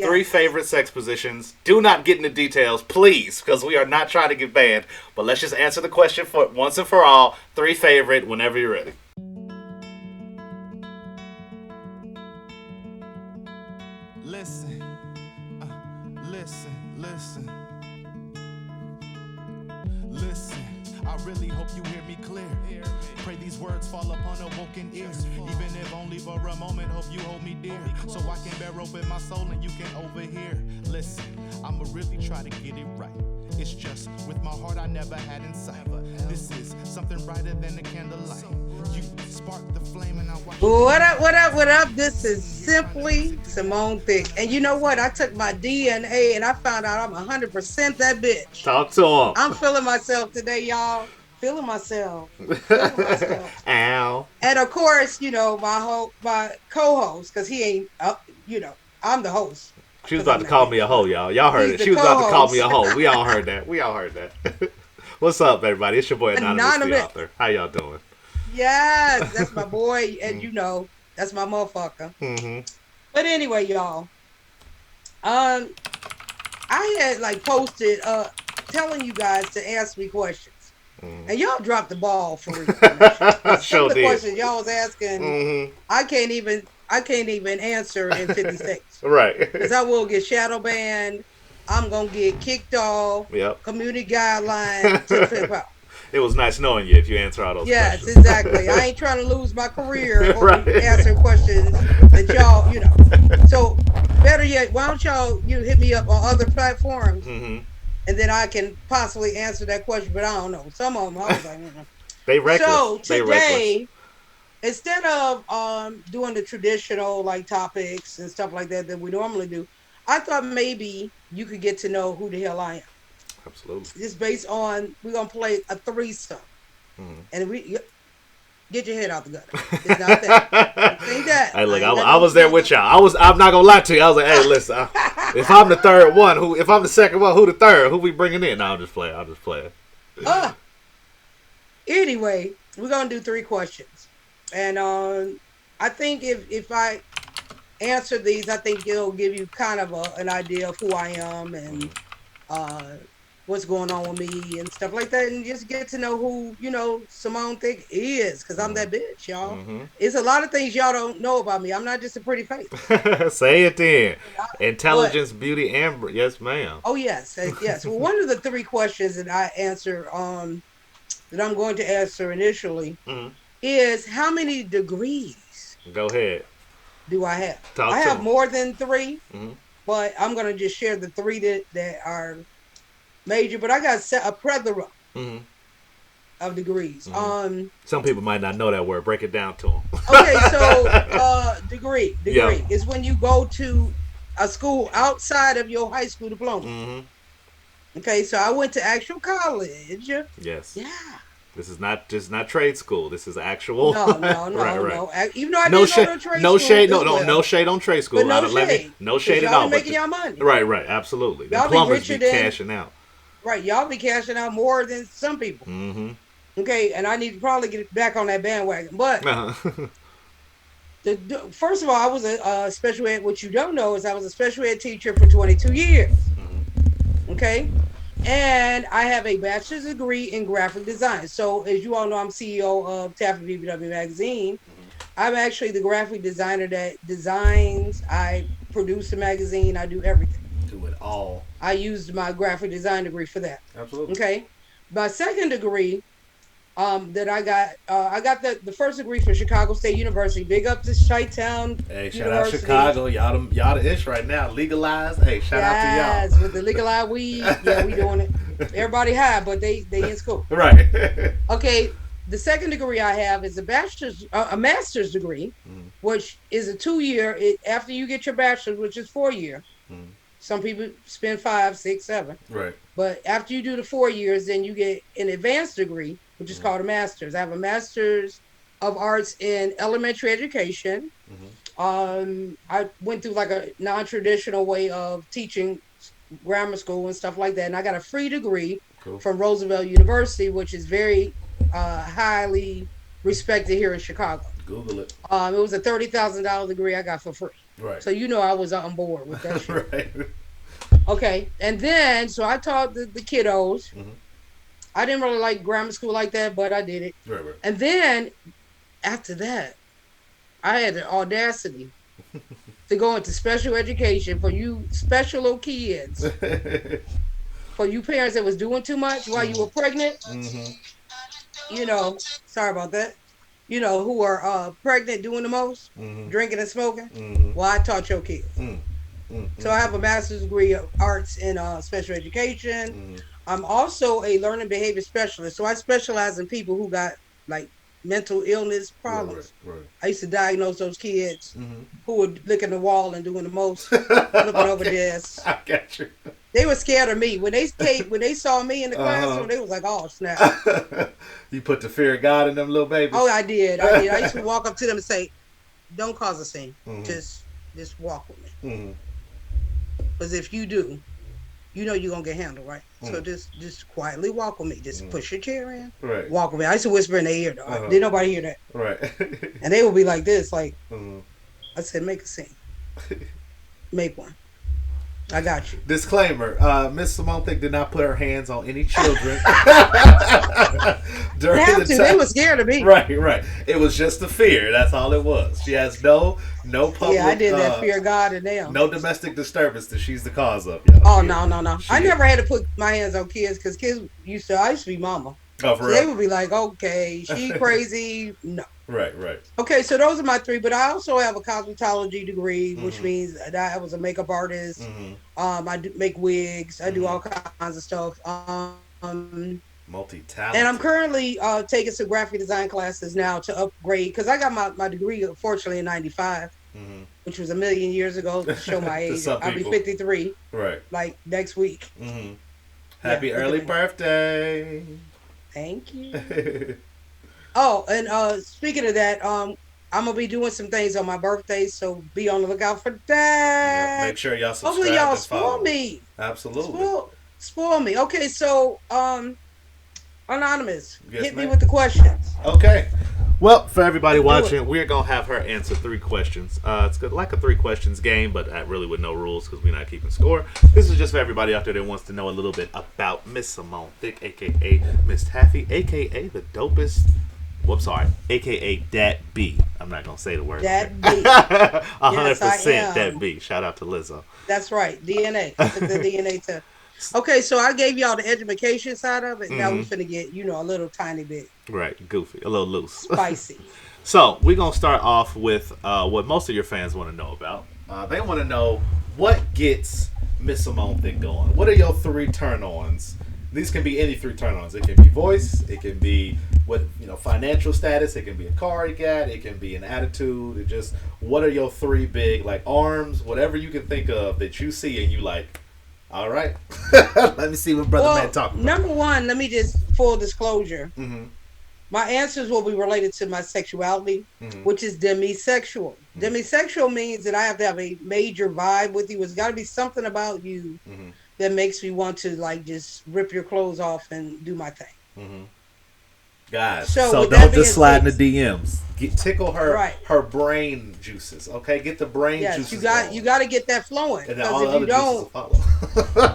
Three favorite sex positions. Do not get into details, please, because we are not trying to get banned. But let's just answer the question for once and for all. Three favorite whenever you're ready. Listen, listen. I really hope you hear me clear. Pray these words fall upon a woken ear. Even if only for a moment, hope you hold me dear. So I can bear open my soul and you can overhear. Listen, I'ma really try to get it right. It's just with my heart I never had in sight. This is something brighter than the candlelight. You spark the flame and I watch. What up, what up, what up? This is Simply Simone Thyke. And you know what? I took my DNA and I found out I'm 100% that bitch. Talk to him. I'm feeling myself today, y'all. Feeling myself. Ow. And of course, you know, my co-host, because he ain't, I'm the host. She was about to call me a hoe, y'all. Y'all heard it. She was about to call me a hoe. We all heard that. What's up, everybody? It's your boy, Anonymous the Author. How y'all doing? Yes, that's my boy. And you know, that's my motherfucker. Mm-hmm. But anyway, y'all. I had posted telling you guys to ask me questions. Mm-hmm. And y'all dropped the ball for me. Some of the questions y'all was asking, mm-hmm. I can't even answer in 50 seconds. Right. Because I will get shadow banned. I'm going to get kicked off. Yep. Community guidelines to flip out. It was nice knowing you if you answer all those questions. Yes, exactly. I ain't trying to lose my career or answering questions that y'all, you know. So, better yet, why don't y'all hit me up on other platforms, mm-hmm. and then I can possibly answer that question, but I don't know. Some of them, I was like, They reckless. So, today, instead of doing the traditional, topics and stuff like that we normally do, I thought maybe you could get to know who the hell I am. Absolutely. Just based on, we're going to play a threesome. Mm-hmm. And get your head out the gutter. It's not that. Think that. Hey, look, I was there with y'all. I'm not going to lie to you. I was like, hey, listen, if I'm the third one, if I'm the second one, who the third? Who we bringing in? No, I'll just play. Anyway, we're going to do 3 questions. And I think if I answer these, I think it'll give you kind of an idea of who I am and what's going on with me and stuff like that, and just get to know who, Simone Thyke is, because I'm that bitch, y'all. Mm-hmm. It's a lot of things y'all don't know about me. I'm not just a pretty face. Say it then. Intelligence, beauty, and... Yes, ma'am. Oh, yes. Yes. Well, one of the 3 questions that I answer, that I'm going to answer initially, mm-hmm. is how many degrees... Go ahead. ...do I have? I have more than 3, mm-hmm. but I'm going to just share the 3 that are... major, but I got a plethora mm-hmm. of degrees. Mm-hmm. Some people might not know that word. Break it down to them. Okay, so degree is when you go to a school outside of your high school diploma. Mm-hmm. Okay, so I went to actual college. Yes. Yeah. This is not trade school. This is actual. No. Right. Even though I no didn't go to trade no school. Shade, no shade on trade school. But no shade at all. Y'all making y'all money. Right, absolutely. Y'all the plumbers be richer than cashing out. Right, y'all be cashing out more than some people. Mm-hmm. Okay, and I need to probably get back on that bandwagon. But first of all, I was a special ed. What you don't know is I was a special ed teacher for 22 years. Mm-hmm. Okay, and I have a bachelor's degree in graphic design. So as you all know, I'm CEO of Taffy BBW Magazine. Mm-hmm. I'm actually the graphic designer that designs. I produce the magazine. I do everything. Do it all. I used my graphic design degree for that. Absolutely. Okay. My second degree that I got the first degree from Chicago State University. Big up to Chi-Town Hey, shout out Chicago. Y'all the ish right now. Legalized. Hey, shout out to y'all. Yes, with the legalized weed. Yeah, we doing it. Everybody high, but they in school. Right. Okay. The second degree I have is a master's degree, which is a 2-year. After you get your bachelor's, which is 4-year. Some people spend 5, 6, 7. Right. But after you do the 4 years, then you get an advanced degree, which is called a master's. I have a master's of arts in elementary education. Mm-hmm. I went through a non-traditional way of teaching grammar school and stuff like that. And I got a free degree from Roosevelt University, which is very highly respected here in Chicago. Google it. It was a $30,000 degree I got for free. Right. So I was on board with that shit. Right. Okay, and then so I taught the kiddos. Mm-hmm. I didn't really like grammar school like that, but I did it. Right. Right. And then after that, I had the audacity to go into special education for you special little kids, for you parents that was doing too much while you were pregnant. Mm-hmm. Sorry about that. Who are pregnant doing the most, Mm-hmm. drinking and smoking. Mm-hmm. Well, I taught your kids. Mm-hmm. So I have a master's degree of arts in special education. Mm-hmm. I'm also a learning behavior specialist. So I specialize in people who got like mental illness problems. Right. I used to diagnose those kids Mm-hmm. who were licking the wall and doing the most, looking over desks. I got you. They were scared of me when they saw me in the classroom. They was like, "Oh snap!" You put the fear of God in them little babies. Oh, I did. I used to walk up to them and say, "Don't cause a scene. Mm-hmm. Just walk with me. Mm-hmm. Because if you do, you're gonna get handled, right? Mm-hmm. So just quietly walk with me. Just push your chair in. Right. Walk with me." I used to whisper in their ear, though. Didn't nobody hear that. Right. And they would be like this, like Mm-hmm. I said, "Make a scene. Make one. I got you." Disclaimer: Miss Simone Thyke did not put her hands on any children during Have the to. time. They were scared of me. Right. It was just the fear. That's all it was. She has no public. Yeah, I did that fear of God in them. No domestic disturbance that she's the cause of. Yo. Oh no. I never had to put my hands on kids because kids I used to be mama. Oh, for So real? they would be like, "Okay, she crazy." No. Right. Okay, so those are my three, but I also have a cosmetology degree, which means that I was a makeup artist. Mm-hmm. I do make wigs. I do all kinds of stuff. Multi-talented. And I'm currently taking some graphic design classes now to upgrade because I got my degree, unfortunately, in '95, which was a million years ago. To show my age, I'll be 53. Right. Like next week. Mm-hmm. Happy early birthday. Thank you. Oh, and speaking of that, I'm gonna be doing some things on my birthday, so be on the lookout for that. Yeah, make sure y'all subscribe. Hopefully, y'all and follow. spoil me. Absolutely. Spoil me. Okay, so Anonymous, Yes, hit me ma'am. with the questions. Okay. Well, for everybody watching, we're going to have her answer 3 questions. It's good, like a 3 questions game, but really with no rules because we're not keeping score. This is just for everybody out there that wants to know a little bit about Miss Simone Thyke, a.k.a. Miss Taffy, a.k.a. the dopest. Whoops, sorry. A.k.a. Dat B. I'm not going to say the word. Dat B. 100% Dat B. Shout out to Lizzo. That's right. DNA. I took the DNA test. Okay, so I gave y'all the education side of it. Now we're finna get, a little tiny bit. Right, goofy. A little loose. Spicy. So, we're going to start off with what most of your fans want to know about. They want to know what gets Miss Simone Thyke going. What are your 3 turn-ons? These can be any 3 turn-ons. It can be voice. It can be financial status. It can be a car you got. It can be an attitude. It just, what are your 3 big, like arms, whatever you can think of that you see and you like, all right. Let me see what Brother Man talking about. Number 1, let me just full disclosure. Mm-hmm. My answers will be related to my sexuality, which is demisexual. Demisexual means that I have to have a major vibe with you. It's got to be something about you that makes me want to just rip your clothes off and do my thing. Guys, so don't just slide in the DMs. Tickle her brain juices, okay? Get the brain juices. You got to get that flowing. And all because the if you don't,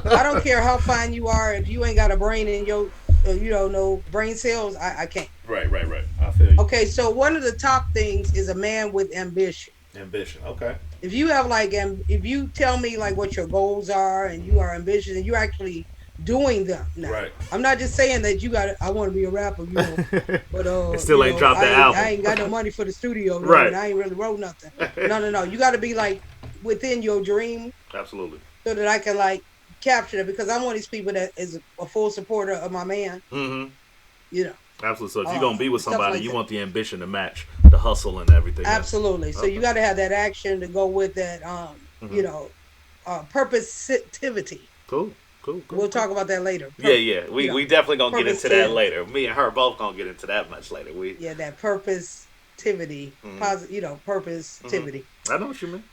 I don't care how fine you are. If you ain't got a brain in your, no brain cells, I can't. Right. I feel you. Okay, so one of the top things is a man with ambition. Ambition, okay. If you have if you tell me what your goals are and you are ambitious and you're actually doing them now. Right. I'm not just saying that I want to be a rapper, but it still ain't dropped the album. I ain't got no money for the studio, right? And I ain't really wrote nothing. No. You got to be within your dream. Absolutely. So that I can capture it because I'm one of these people that is a full supporter of my man. Absolutely. So if you're gonna be with somebody, you want the ambition to match the hustle and everything. Absolutely. So you got to have that action to go with that. Purpositivity. Cool. We'll talk about that later. Yeah. We definitely gonna get into that later. Me and her both gonna get into that much later. That purpositivity, purpositivity. I know what you mean.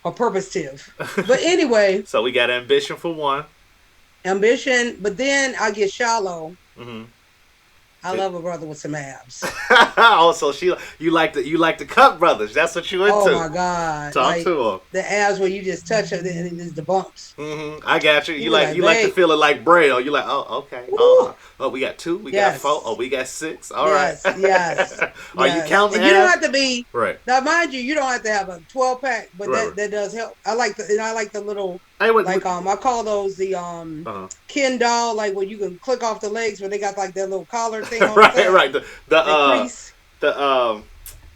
Or purposive. But anyway. So we got ambition for 1. Ambition, but then I get shallow. I love a brother with some abs. Oh, so you like the Cup Brothers. That's what you into. Oh my God! Talk like, to them. The abs where you just touch it and it's the bumps. I got you. You like to feel it like Braille. You like, oh, okay. Oh, we got 2. We got 4. Oh, we got 6. All right. Yes. Are you counting? And you don't have to be right. Now, mind you don't have to have a 12-pack, but right. that does help. I like the little. I call those the Ken doll, like where you can click off the legs, where they got like that little collar thing on right. The crease.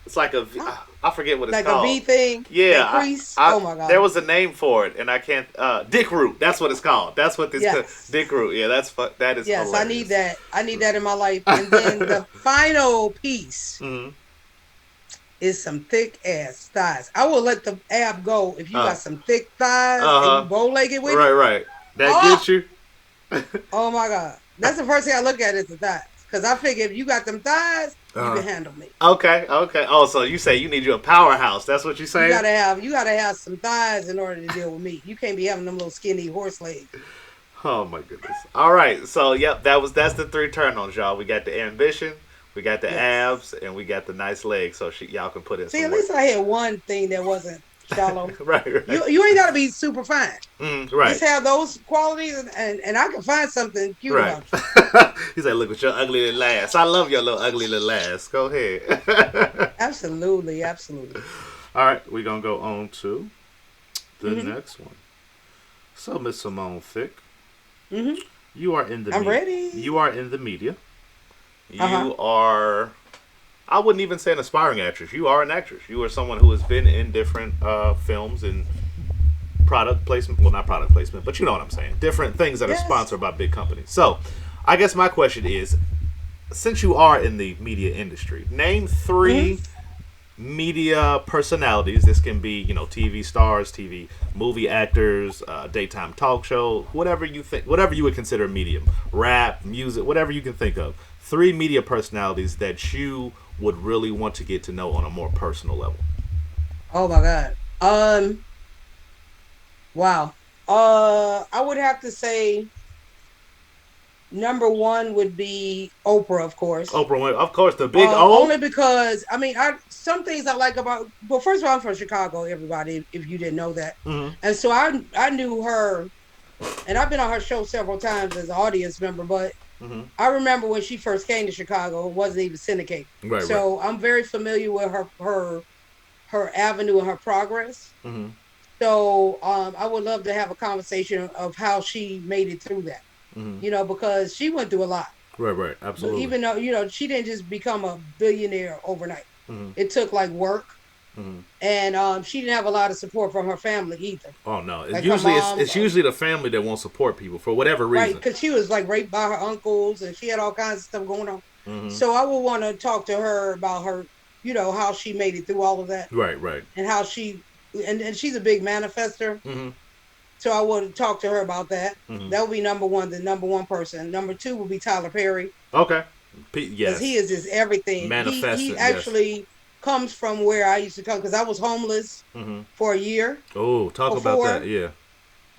It's like I forget what it's called. Like a V thing. Yeah. Crease. Oh my God. There was a name for it, and I can't. Dick root. That's what it's called. That's what this Dick root. Yeah, that is. Yes, hilarious. I need that. I need that in my life. And then the final piece. Is some thick ass thighs. I will let the ab go if you got some thick thighs and you bow-legged with it. Right. That gets you. Oh my God. That's the first thing I look at is the thighs. Because I figure if you got them thighs, you can handle me. Okay. Oh, so you say you need you a powerhouse. That's what you're saying? You gotta have some thighs in order to deal with me. You can't be having them little skinny horse legs. Oh my goodness. All right. So yep, that's the 3 turn-ons, y'all. We got the ambition. We got the abs, and we got the nice legs, so y'all can put in some at work. least I had one thing that wasn't shallow. right. You ain't got to be super fine. Right. Just have those qualities, and I can find something cute about you. He said, look at your ugly little ass. I love your little ugly little ass. Go ahead. Absolutely. All right, we're going to go on to the next one. So, Miss Simone Thyke, you are in the I'm ready. You are in the media. You are, I wouldn't even say an aspiring actress. You are an actress. You are someone who has been in different films and product placement. Well, not product placement, but you know what I'm saying. Different things that are sponsored by big companies. So, I guess my question is, since you are in the media industry, name 3 media personalities. This can be, TV stars, TV movie actors, daytime talk show, whatever you would consider medium, rap, music, whatever you can think of. 3 media personalities that you would really want to get to know on a more personal level. Oh my God. Wow. I would have to say number 1 would be Oprah, of course. Oprah, of course, the big O. Only because some things I like about. Well, first of all, I'm from Chicago. Everybody, if you didn't know that, and so I knew her, and I've been on her show several times as an audience member, but. I remember when she first came to Chicago, it wasn't even syndicated. So I'm very familiar with her avenue and her progress. So I would love to have a conversation of how she made it through that. Because she went through a lot. Right, absolutely. Even though, she didn't just become a billionaire overnight. It took work. And she didn't have a lot of support from her family either. Oh no! It's usually the family that won't support people for whatever reason. Right, because she was raped by her uncles, and she had all kinds of stuff going on. So I would want to talk to her about her, how she made it through all of that. Right. And how she, and she's a big manifester. So I would talk to her about that. That would be number 1, the number 1 person. Number 2 would be Tyler Perry. Okay. Yes. Because he is just everything. Manifested. He actually. Comes from where I used to come because I was homeless for a year. Oh, talk about that, yeah.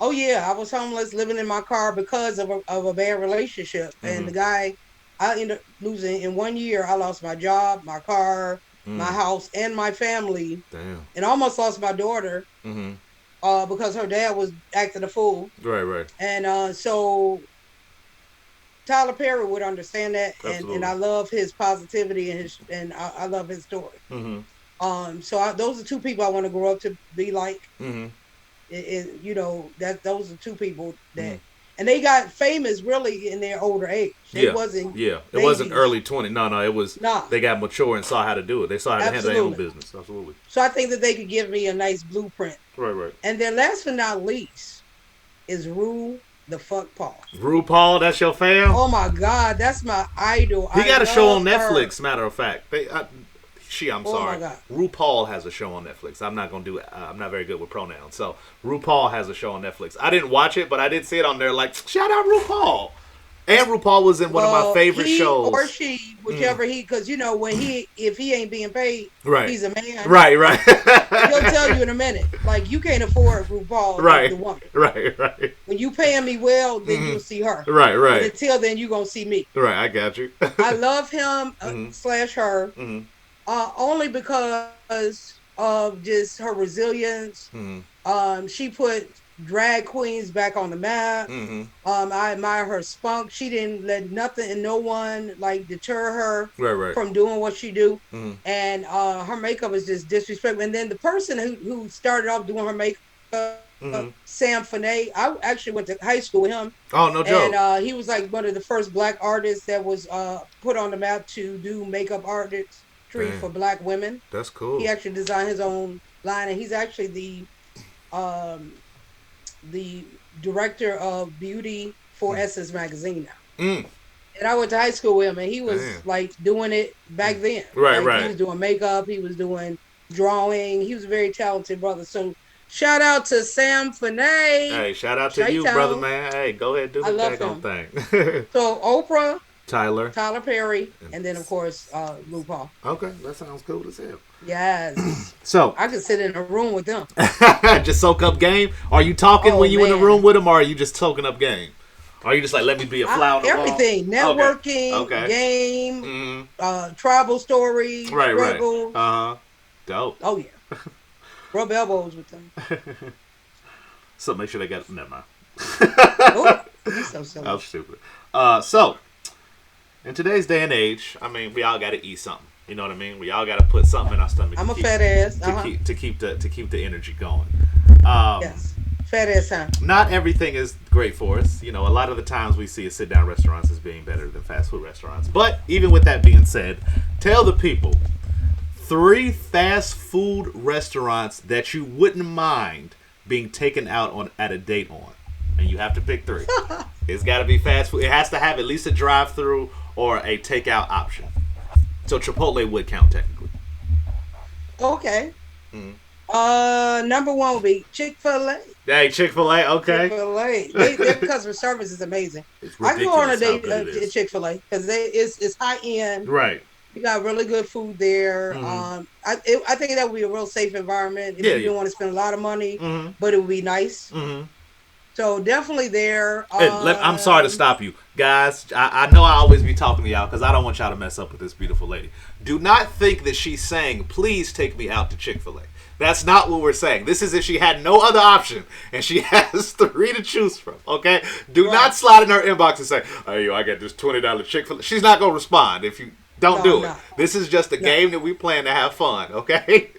Oh yeah, I was homeless, living in my car because of a bad relationship, and the guy, I ended up losing in 1 year. I lost my job, my car, my house, and my family. Damn. And almost lost my daughter because her dad was acting a fool. Right. And so Tyler Perry would understand that, and I love his positivity and I love his story. So those are 2 people I want to grow up to be like. That those are 2 people that, and they got famous really in their older age. It wasn't early 20. No, it was. They got mature and saw how to do it. They saw how to handle their own business. Absolutely. So I think that they could give me a nice blueprint. Right. And then last but not least is Rue. The fuck Paul. RuPaul, that's your fam? Oh my God, that's my idol. He got a show on Netflix, matter of fact. I'm Oh sorry. my God. RuPaul has a show on Netflix. I'm not going to do it. I'm not very good with pronouns. So, RuPaul has a show on Netflix. I didn't watch it, but I did see it on there shout out RuPaul. And RuPaul was in one of my favorite he shows. or she, whichever because when if he ain't being paid, right. he's a man. Right. He'll tell you in a minute. Like, you can't afford RuPaul, right. the woman. Right. When you paying me well, then you'll see her. Right. But until then, you gonna see me. Right, I got you. I love him / her only because of just her resilience. She put drag queens back on the map. I admire her spunk. She didn't let nothing and no one like deter her from doing what she do. And her makeup is just disrespectful. And then the person who started off doing her makeup, Sam Finet, I actually went to high school with him. Oh, no joke. And he was like one of the first black artists that was put on the map to do makeup artistry for black women. That's cool. He actually designed his own line, and he's actually the director of beauty for Essence magazine now. And I went to high school with him, and he was like doing it back then. Right. He was doing makeup, he was doing drawing. He was a very talented brother. So shout out to Sam Finet. Hey, shout out to you, brother man. Hey, go ahead, do the daggone thing. So Oprah, Tyler Perry, and then of course RuPaul. Okay, that sounds cool as hell. Yes. So I could sit in a room with them. Just soak up game. Are you talking when you in the room with them, or are you just soaking up game? Or are you just like, let me be a fly on the wall? Everything, networking, game, tribal stories, struggle. Dope. Oh yeah. Rub elbows with them. So make sure they got. Never mind. Oh, that's so silly. I'm stupid. So in today's day and age, I mean, we all got to eat something. You know what I mean? We all got to put something in our stomach. I'm a fat ass. To keep the energy going. Yes. Fat ass time. Not everything is great for us. You know, a lot of the times we see sit down restaurants as being better than fast food restaurants. But even with that being said, tell the people 3 fast food restaurants that you wouldn't mind being taken out on at a date on. And you have to pick 3. It's got to be fast food. It has to have at least a drive-through or a takeout option. So Chipotle would count technically. Okay. Number 1 would be Chick-fil-A. Hey, Chick-fil-A, okay. Chick-fil-A. Their customer service is amazing. I go on a date at Chick-fil-A because it's high end. Right. You got really good food there. I think that would be a real safe environment if you don't want to spend a lot of money, but it would be nice. So definitely there. I'm sorry to stop you. Guys, I know I always be talking to y'all because I don't want y'all to mess up with this beautiful lady. Do not think that she's saying, please take me out to Chick-fil-A. That's not what we're saying. This is if she had no other option and she has 3 to choose from, okay? Do not slide in her inbox and say, hey, I got this $20 Chick-fil-A. She's not going to respond if you don't do it. This is just a game that we plan to have fun, okay?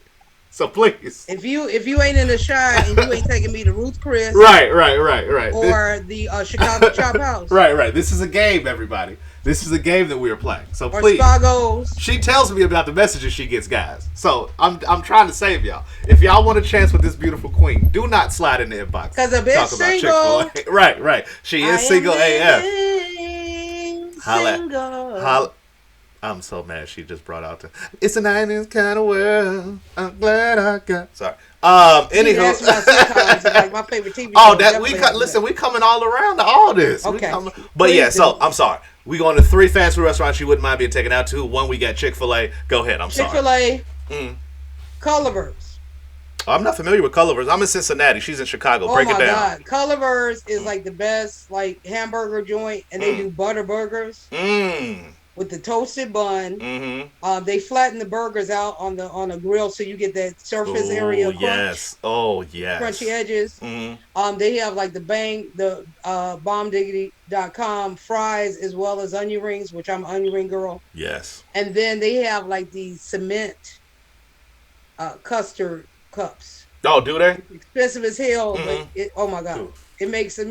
So please. If you ain't in the Shy and you ain't taking me to Ruth Chris. Right. Or the Chicago Chop House. Right. This is a game, everybody. This is a game that we are playing. So or please. Spago's. She tells me about the messages she gets, guys. So I'm trying to save y'all. If y'all want a chance with this beautiful queen, do not slide in the inbox. Because a bitch single. Right. She is single AF. Single. I'm so mad she just brought out it's a 90s kind of world. I'm glad I got. Sorry. Anywho. That's like my favorite TV show. We coming all around to all this. Okay. But yeah, so I'm sorry. We going to 3 fast food restaurants you wouldn't mind being taken out to. 1, we got Chick-fil-A. Go ahead. I'm sorry. Chick-fil-A. Culver's. I'm not familiar with Culver's. I'm in Cincinnati. She's in Chicago. Break it down. Oh my God. Culver's is like the best like hamburger joint, and they do butter burgers. With the toasted bun. They flatten the burgers out on the grill so you get that surface area crunch. Yes. Oh, yes. Crunchy edges. They have like the bombdiggity.com fries as well as onion rings, which I'm an onion ring girl. Yes. And then they have like these cement custard cups. Oh, do they? Expensive as hell, but oh my God. Ooh. It makes a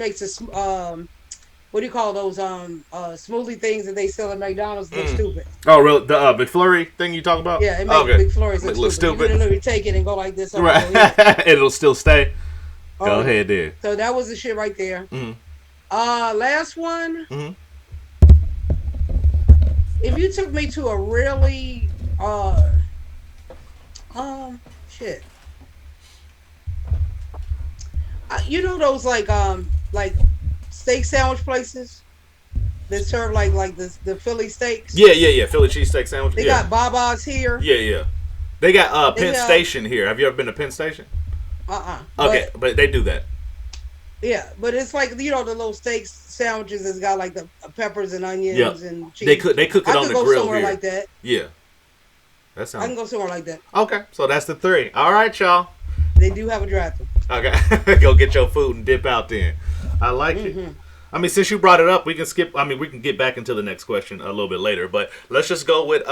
what do you call those smoothie things that they sell at McDonald's look stupid? Oh, really? The McFlurry thing you talk about? Yeah, it makes McFlurries look stupid. You can literally take it and go like this. Right. It'll still stay. Go ahead there. So that was the shit right there. Last one. If you took me to a really shit. You know those like steak sandwich places? They serve like the Philly steaks. Yeah. Philly cheesesteak sandwich. They Yeah. got Baba's here. Yeah. They got They Penn have Station here. Have you ever been to Penn Station? Okay, But but they do that. yeah, but it's like the little steak sandwiches that's got like the peppers and Yep. onions and They cheese. cook it I on could the go grill somewhere here. like that. Yeah. That I can sounds go somewhere like that. okay. So that's the 3. All right, y'all. They do have a drive-thru. Okay, go get your food and dip out then. I like it. Mm-hmm. I mean, since you brought it up, we can skip. I mean, we can get back into the next question a little bit later, but let's just go with.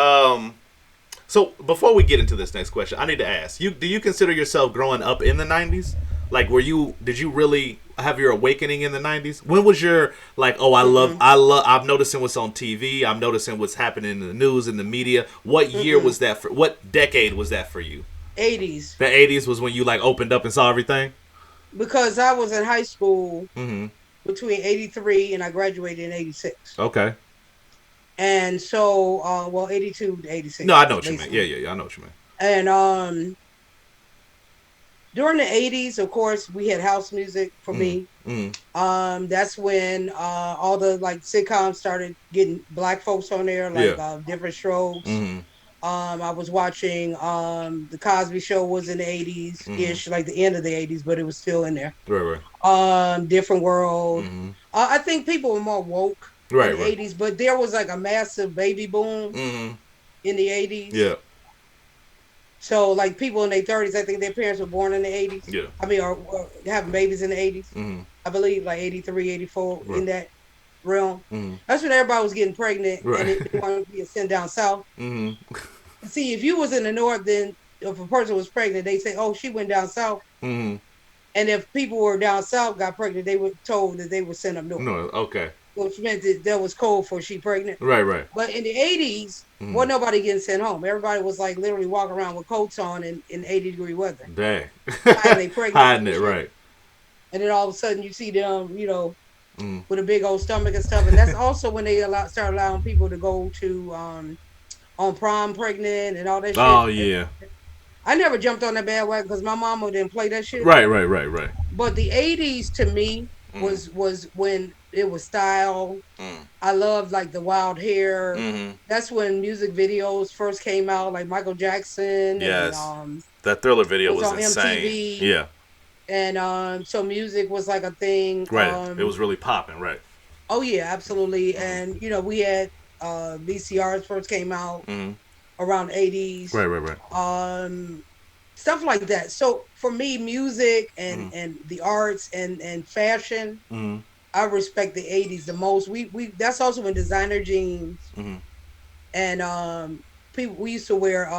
So before we get into this next question, I need to ask you: do you consider yourself growing up in the '90s? Like, did you really have your awakening in the '90s? When was your like? Oh, I'm noticing what's on TV. I'm noticing what's happening in the news and the media. What year was that for? What decade was that for you? 80s. The '80s was when you like opened up and saw everything. Because I was in high school Mm-hmm. between 83 and I graduated in 86. Okay. And so, 82 to 86. No, I know what you basically. mean. Yeah. I know what you mean. And during the 80s, of course, we had house music for me. That's when all the like sitcoms started getting black folks on there, like Different Strokes. I was watching the Cosby Show was in the 80s ish, like the end of the 80s, but it was still in there. Right. Different World. I think people were more woke in the 80s, but there was like a massive baby boom in the 80s. Yeah. So like people in their 30s, I think their parents were born in the 80s. Yeah. I mean, or having babies in the 80s. I believe like 83, 84 in that realm. That's when everybody was getting pregnant and it wanted to be sent down south. See, if you was in the north, then if a person was pregnant, they say, "Oh, she went down south." And if people were down south got pregnant, they were told that they were sent up north. No, okay. Which meant that was cold for she pregnant. Right. But in the 80s, wasn't nobody getting sent home. Everybody was like literally walking around with coats on in 80-degree weather. Dang. Hiding it, right. And then all of a sudden you see them, with a big old stomach and stuff. And that's also when they start allowing people to go to on prom pregnant and all that shit. Oh, yeah. I never jumped on that bandwagon because my mama didn't play that shit. Right. But the 80s to me was when it was style. I loved like the wild hair. That's when music videos first came out, like Michael Jackson. Yes. And, that Thriller video was on insane. MTV. Yeah. And so music was like a thing. Right. It was really popping, right. Oh, yeah, absolutely. And, we had VCRs first came out around the 80s. Right. Stuff like that. So for me, music and the arts and fashion, I respect the 80s the most. We that's also when designer jeans and people we used to wear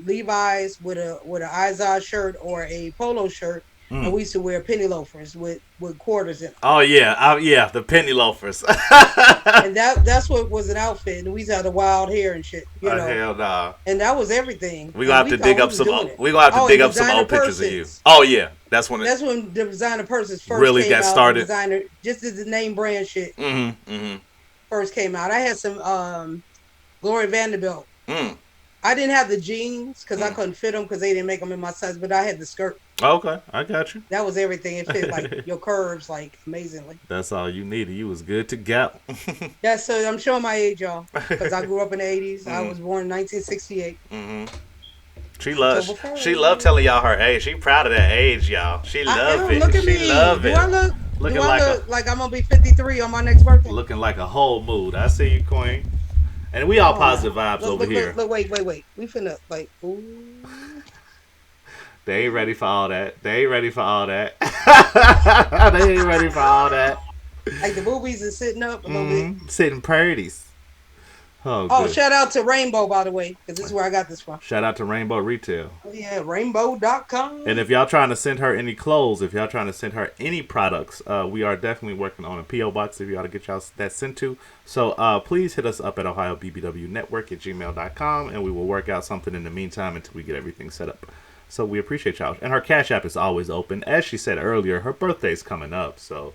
Levi's with a Izod shirt or a polo shirt. And we used to wear penny loafers with quarters in them. Oh yeah, the penny loafers. And that's what was an outfit. And we used to have the wild hair and shit. Hell nah. And that was everything. We gonna have to dig up some. We gonna have to dig up some old pictures of you. Oh yeah, that's when the designer purses first really came got out. started. Designer, just as the name brand shit first came out. I had some Gloria Vanderbilt. I didn't have the jeans because I couldn't fit them because they didn't make them in my size, but I had the skirt. Okay, I got you. That was everything. It fit like your curves like amazingly. That's all you needed. You was good to go. Yeah, so I'm showing my age, y'all, because I grew up in the 80s. I was born in 1968. She loved telling y'all her age. She proud of that age, y'all. She love it. Look at she me. love it. Do I look like I'm gonna be 53 on my next birthday? Looking like a whole mood. I see you, Queen. And we all positive vibes over here. Look, wait. We finna like, ooh. They ain't ready for all that. They ain't ready for all that. Like the boobies is sitting up a little bit. Sitting parties. Oh, shout out to Rainbow, by the way, because this is where I got this from. Shout out to Rainbow Retail. Oh, yeah, rainbow.com. And if y'all trying to send her any clothes, if y'all trying to send her any products, we are definitely working on a P.O. box if y'all to get y'all that sent to. So please hit us up at ohiobbwnetwork@gmail.com, and we will work out something in the meantime until we get everything set up. So we appreciate y'all. And her Cash App is always open. As she said earlier, her birthday's coming up, so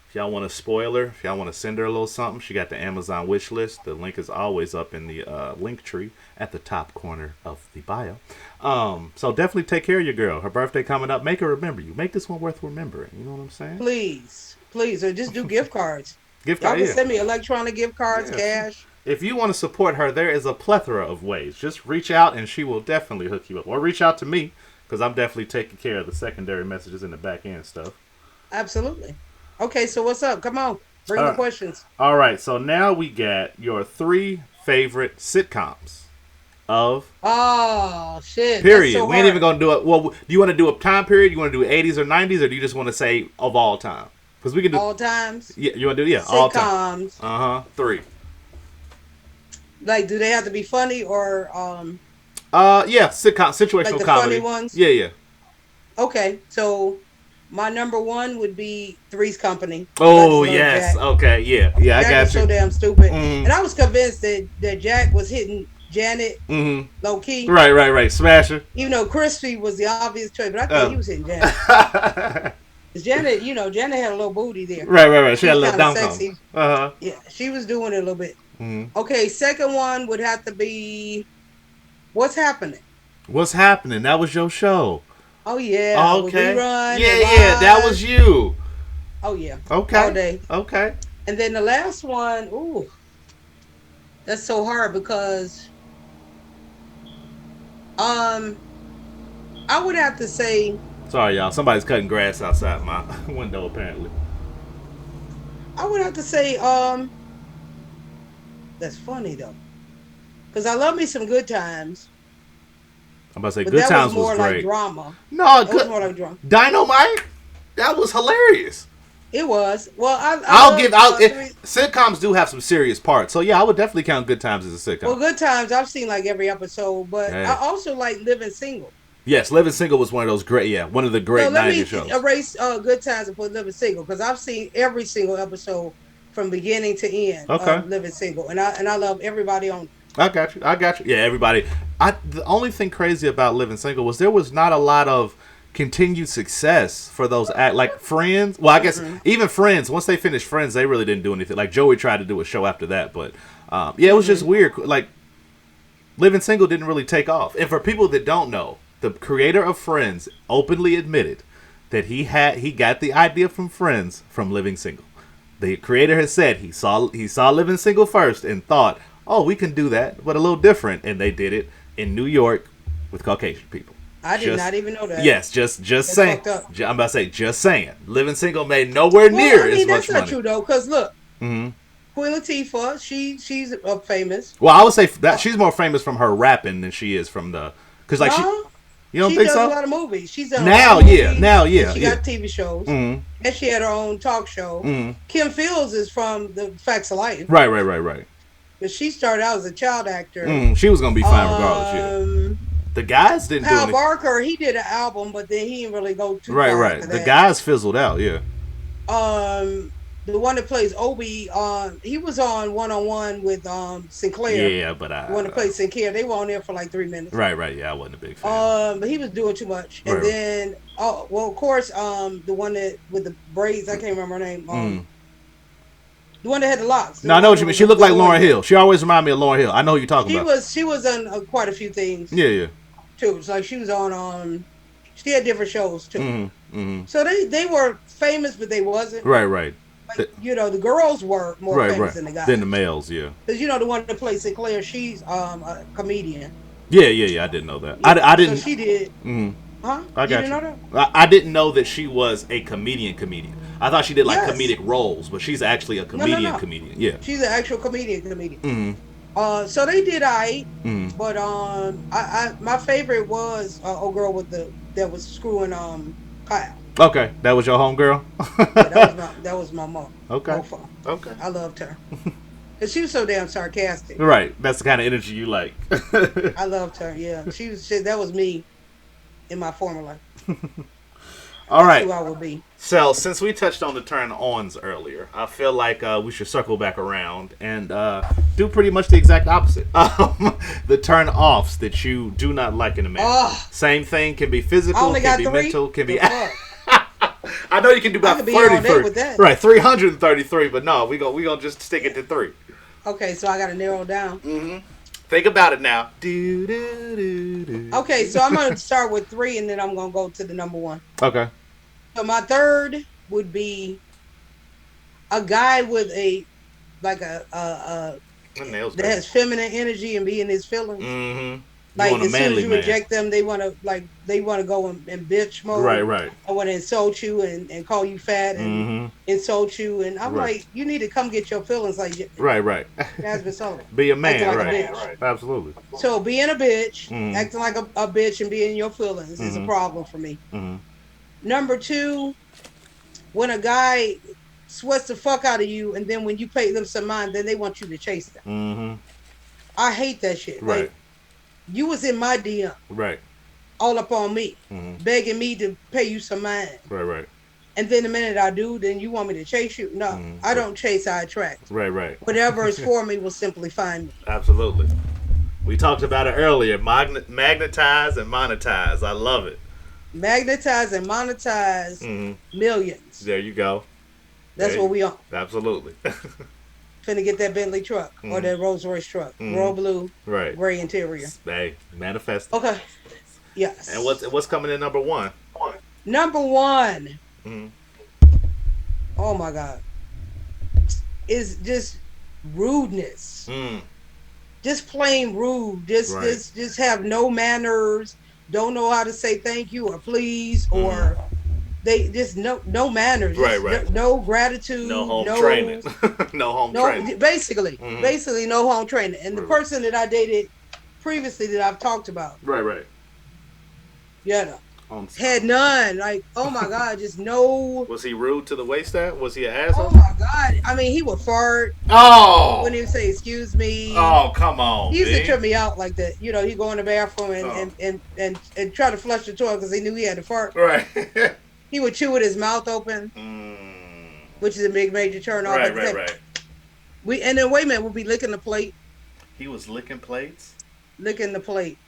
if y'all want to spoil her, if y'all want to send her a little something, she got the Amazon wish list. The link is always up in the link tree at the top corner of the bio. So definitely take care of your girl. Her birthday coming up. Make her remember you. Make this one worth remembering. You know what I'm saying? Please. Or just do gift cards. Gift Y'all card, can yeah. send me electronic gift cards, Yes. cash. If you want to support her, there is a plethora of ways. Just reach out and she will definitely hook you up. Or reach out to me because I'm definitely taking care of the secondary messages and the back end stuff. Absolutely. Okay, so what's up? Come on. Bring All the right. questions. All right. So now we got your 3 favorite sitcoms of Oh shit. That's period. so We ain't even hard. going to do it. Well, do you want to do a time period? You want to do 80s or 90s? Or do you just want to say of all time? Because we can do. All times. Yeah, you want to do, yeah, all time. Sitcoms. 3. Like, do they have to be funny or Yeah, sitcom, like situational the comedy. funny ones? Yeah, yeah. Okay, so my number one would be Three's Company. Oh yes, Jack. okay, yeah, yeah. I Jack got was you. so damn stupid, Mhm. and I was convinced that Jack was hitting Janet Mhm. low key. Right. Smasher. Even though Crispy was the obvious choice, but I thought he was hitting Janet. right. 'Cause Janet, Janet had a little booty there. She had a little kind of down sexy. Uh-huh. Yeah, she was doing it a little bit. Mhm. Okay, second one would have to be What's Happening. What's happening? That was your show. Oh yeah. With Okay. Rerun Yeah, and that was you. Oh yeah. Okay. All day. Okay. And then the last one, ooh, that's so hard because I would have to say Sorry, y'all. Somebody's cutting grass outside my window, apparently. That's funny though. Because I love me some Good Times. I'm about to say But Good that Times was more great. like drama. No, That was more like drama. Dynamite. That was hilarious. It was. Well, sitcoms do have some serious parts. So yeah, I would definitely count Good Times as a sitcom. Well, Good Times, I've seen like every episode, but Yeah. I also like Living Single. Yes, Living Single was one of those one of the great So let 90s me shows. erase Good Times and put Living Single because I've seen every single episode from beginning to end of Living Single, and I love everybody on it. I got you. Yeah, everybody. The only thing crazy about Living Single was there was not a lot of continued success for those like Friends. Well, I guess even Friends. Once they finished Friends, they really didn't do anything. Like Joey tried to do a show after that, but it was just weird. Like Living Single didn't really take off. And for people that don't know, the creator of Friends openly admitted that he got the idea from Friends from Living Single. The creator has said he saw Living Single first and thought, oh, we can do that, but a little different. And they did it in New York with Caucasian people. I did not even know that. Yes, just saying. Fucked up. I'm about to say, just saying. Living Single made nowhere near as much money. That's not true though, because look, Queen Latifah, she's famous. Well, I would say that she's more famous from her rapping than she is from because like you don't think so? She does a lot of movies. She's done now, yeah. She got TV shows, and she had her own talk show. Kim Fields is from The Facts of Life. Right. But she started out as a child actor. She was gonna be fine regardless. Yeah. The guys didn't do anything. Hal Barker, he did an album, but then he didn't really go too far. Right. The guys fizzled out. Yeah. The one that plays Obi, he was on One-on-One with Sinclair. Yeah, but the one that plays Sinclair, they were on there for like 3 minutes. Right. Yeah, I wasn't a big fan. But he was doing too much. And then, of course, the one that with the braids, I can't remember her name. The one that had the locks. No, I know what you mean. She looked like Lauryn Hill. She always reminded me of Lauryn Hill. I know who you're talking about. She was on quite a few things. Yeah. Too. It's like she was on. She had different shows too. So they were famous, but they wasn't. Right. Like, the girls were more famous than the guys. Than the males, yeah. Because the one that plays Sinclair, she's a comedian. Yeah. I didn't know that. Yeah, I didn't. So she did. Huh? I got you. Didn't know that? I didn't know that she was a comedian. I thought she did like comedic roles, but she's actually a comedian. Yeah. She's an actual comedian. So they did but my favorite was old girl that was screwing Kyle. Okay, that was your homegirl. that was my mom. Okay. Okay. I loved her. And she was so damn sarcastic. Right. That's the kind of energy you like. I loved her. Yeah. That was me in my former life. All right. That's who I would be. So, since we touched on the turn-ons earlier, I feel like we should circle back around and do pretty much the exact opposite. The turn-offs that you do not like in a man. Same thing, can be physical, can be mental, can be... I know you can do about 30 with that. Right, 333, but no, we gonna just stick it to 3. Okay, so I got to narrow down. Think about it now. Okay, so I'm going to start with 3, and then I'm going to go to the number 1. Okay. So my third would be a guy with a like a that has feminine energy and be in his feelings. Mm-hmm. You Like want a as soon as manly you man. reject them, they want to go in bitch mode. Right. I want to insult you and call you fat and insult you. And I'm like, you need to come get your feelings like Right. Jasmine Sullivan. Be a man, acting like right. a bitch. Absolutely. So being a bitch, acting like a bitch and being in your feelings is a problem for me. Number 2, when a guy sweats the fuck out of you and then when you pay them some mind, then they want you to chase them. I hate that shit. Right. Like, you was in my DM. Right. All up on me. Begging me to pay you some mind. Right. And then the minute I do, then you want me to chase you? No, I don't chase, I attract. Right. Whatever is for me will simply find me. Absolutely. We talked about it earlier. Magnetize and monetize. I love it. Magnetize and monetize millions. There you go. That's what we on. Absolutely. Finna get that Bentley truck or that Rolls Royce truck. Royal blue, gray interior. Hey, manifest. Okay. Yes. And what's coming in number 1? Number 1. Oh my God. Is just rudeness. Just plain rude. Just have no manners. Don't know how to say thank you or please or they just no manners. Right. No gratitude. No home training. No home training. Basically no home training. And the person that I dated previously that I've talked about. Right. Yeah. Had none. Like, oh my God, just no. Was he rude to the waitstaff? Was he an asshole? Oh my God. I mean, he would fart. Oh. When he would say, excuse me. Oh, come on. He used to trip me out like that. You know, he'd go in the bathroom and try to flush the toilet because he knew he had to fart. Right. He would chew with his mouth open, which is a big major turn off. Right. And then, wait a minute, we'll be licking the plate. He was licking plates? Licking the plate.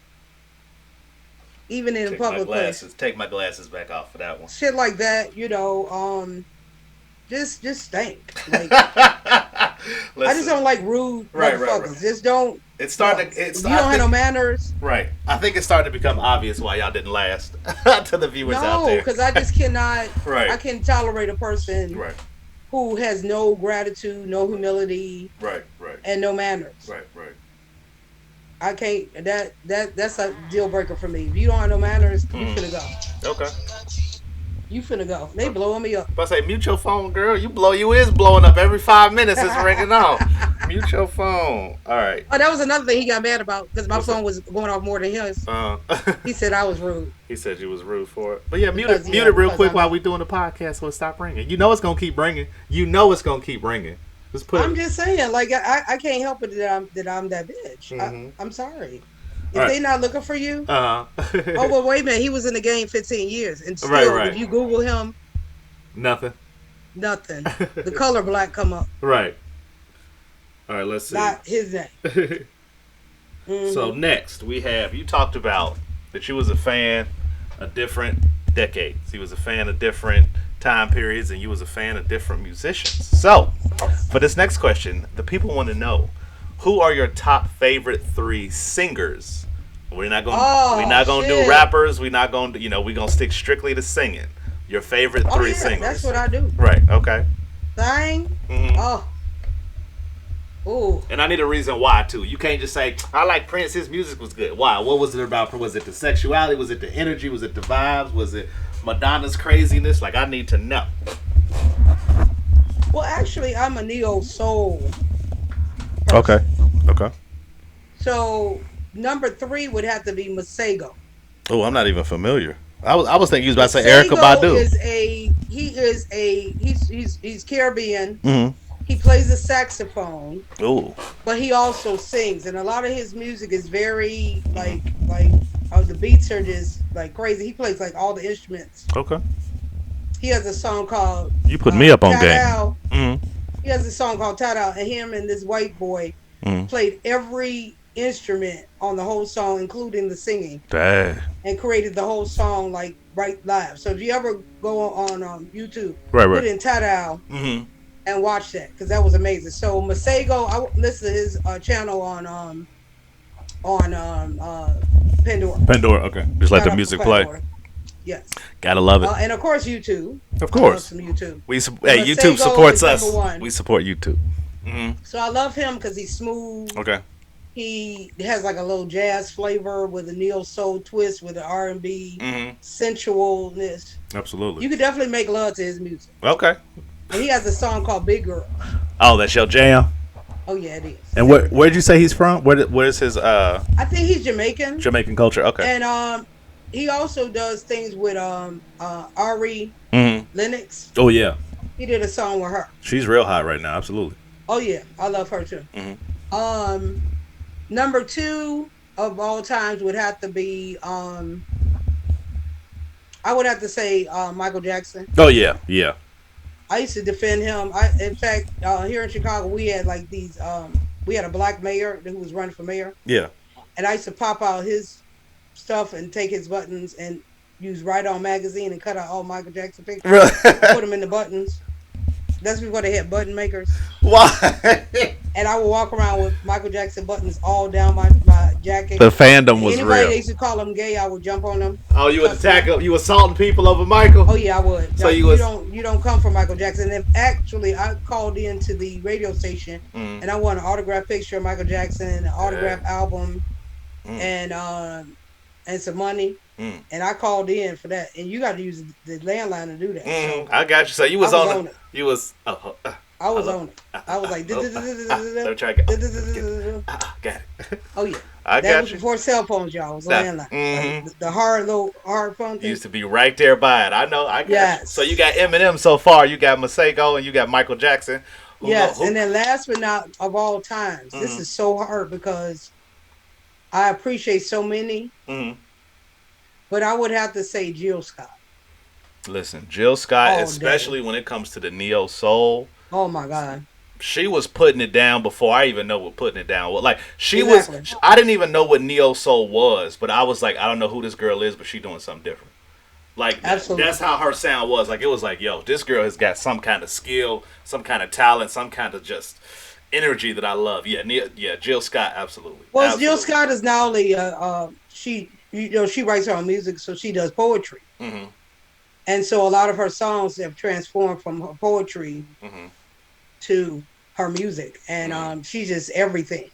Even in a public place. Take my glasses back off for that one. Shit like that, you know, just stink. Like, I just don't like rude motherfuckers. Right. Just don't. It's starting. You don't have no manners. Right. I think it's starting to become obvious why y'all didn't last to the viewers out there. No, because I just cannot. Right. I can't tolerate a person who has no gratitude, no humility, right, and no manners. Right. I can't. That's a deal breaker for me. If you don't have no manners, you finna go. Okay. You finna go. They blowing me up. If I say mute your phone, girl, you is blowing up every 5 minutes. It's ringing off. Mute your phone. All right. Oh, that was another thing he got mad about because my phone was going off more than his. He said I was rude. He said you was rude for it. But yeah, mute it real quick while we doing the podcast so it stop ringing. You know it's gonna keep ringing. I'm just saying, like I can't help it that I'm that bitch. I'm sorry. If they not looking for you, oh well, wait a minute. He was in the game 15 years, and still, if you Google him, nothing. The color black come up. Right. All right. Let's see. Not his name. So next we have you talked about that you was a fan of different decades. You was a fan of different time periods, and you was a fan of different musicians. So for this next question, the people want to know. Who are your top favorite 3 singers? We're not gonna do rappers. We're not gonna we're gonna stick strictly to singing. Your favorite 3 singers. That's what I do. Right. Okay. Sing. Ooh. And I need a reason why too. You can't just say I like Prince. His music was good. Why? What was it about? Was it the sexuality? Was it the energy? Was it the vibes? Was it Madonna's craziness? Like I need to know. Well, actually, I'm a neo soul. Okay. So number 3 would have to be Masego. Oh, I'm not even familiar. I was thinking you was about to say Erykah Badu. He's Caribbean. Mm-hmm. He plays the saxophone. Ooh. But he also sings, and a lot of his music is very the beats are just like crazy. He plays like all the instruments. Okay. He has a song called You put me up on game. Mm-hmm. He has a song called Tada, and him and this white boy played every instrument on the whole song, including the singing. Dang. And created the whole song like right live. So if you ever go on YouTube, put in Tada and watch that because that was amazing. So Masego, I listen to his channel on Pandora. Pandora, okay. Just let the music play. Yes. Gotta love it. And of course, YouTube. Of I love course. some YouTube. Hey, YouTube supports us. We support YouTube. Mm-hmm. So I love him because he's smooth. Okay. He has like a little jazz flavor with a neo soul twist with the R&B sensualness. Absolutely. You could definitely make love to his music. Okay. And he has a song called Big Girl. Oh, that's your jam? Oh yeah, it is. And where'd you say he's from? Where's his I think he's Jamaican. Jamaican culture. Okay. And he also does things with Ari Lennox. Oh yeah. He did a song with her. She's real hot right now, absolutely. Oh yeah, I love her too. Number 2 of all times would have to be I would have to say Michael Jackson. Oh yeah, yeah. I used to defend him. In fact, here in Chicago, we had like these. We had a black mayor who was running for mayor. Yeah. And I used to pop out his stuff and take his buttons and use Right On magazine and cut out all Michael Jackson pictures. Really? Put them in the buttons. That's before they had button makers. Why? And I would walk around with Michael Jackson buttons all down my jacket. The fandom was Anybody real. They used to call them gay, I would jump on them. Oh, you would attack them? You assaulting people over Michael? Oh yeah, I would. So you don't come from Michael Jackson. And actually, I called into the radio station and I want an autographed picture of Michael Jackson, an autographed album, and some money. And I called in for that. And you got to use the landline to do that. So I got you. So you was on it. You was. I was on it. I was like, let me try got it. Oh yeah. I got that was you. Before cell phones, y'all. It was landline. Like the hard phone thing. Used to be right there by it. I know. I got you. Yes. So you got Eminem so far. You got Masego and you got Michael Jackson. Yes. And then last but not of all times, this is so hard because I appreciate so many. But I would have to say Jill Scott. Listen, Jill Scott, especially when it comes to the neo soul. Oh my God. She was putting it down before I even know what putting it down was. Like she was, I didn't even know what neo soul was, but I was like, I don't know who this girl is, but she's doing something different. Like that's how her sound was. Like it was like, yo, this girl has got some kind of skill, some kind of talent, some kind of just energy that I love. Yeah, Jill Scott, absolutely. Well, absolutely. Jill Scott is not only she writes her own music, so she does poetry. And so a lot of her songs have transformed from her poetry to her music. And she's just everything.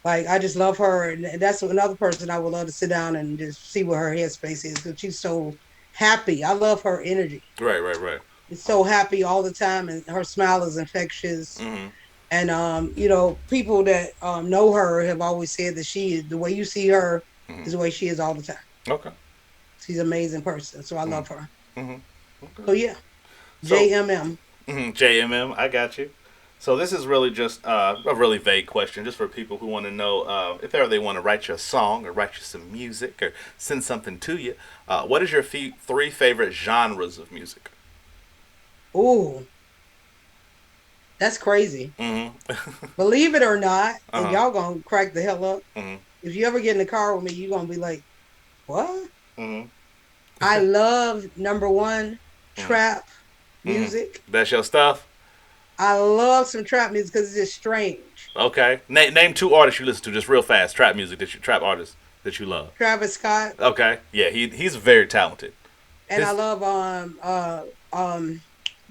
Like, I just love her. And that's another person I would love to sit down and just see what her headspace is, because she's so happy. I love her energy. Right. It's so happy all the time, and her smile is infectious. And, people that know her have always said that she is, the way you see her is the way she is all the time. Okay. She's an amazing person, so I love her. Okay. So, yeah. JMM. JMM, I got you. So this is really just a really vague question, just for people who want to know if ever they want to write you a song or write you some music or send something to you. What is your 3 favorite genres of music? Ooh. That's crazy. Believe it or not, and y'all gonna crack the hell up. If you ever get in the car with me, you're gonna be like, what? I love, number 1, trap music. That's your stuff? I love some trap music because it's just strange. Okay. Name 2 artists you listen to just real fast, trap artists that you love. Travis Scott. Okay. Yeah, he's very talented. And I love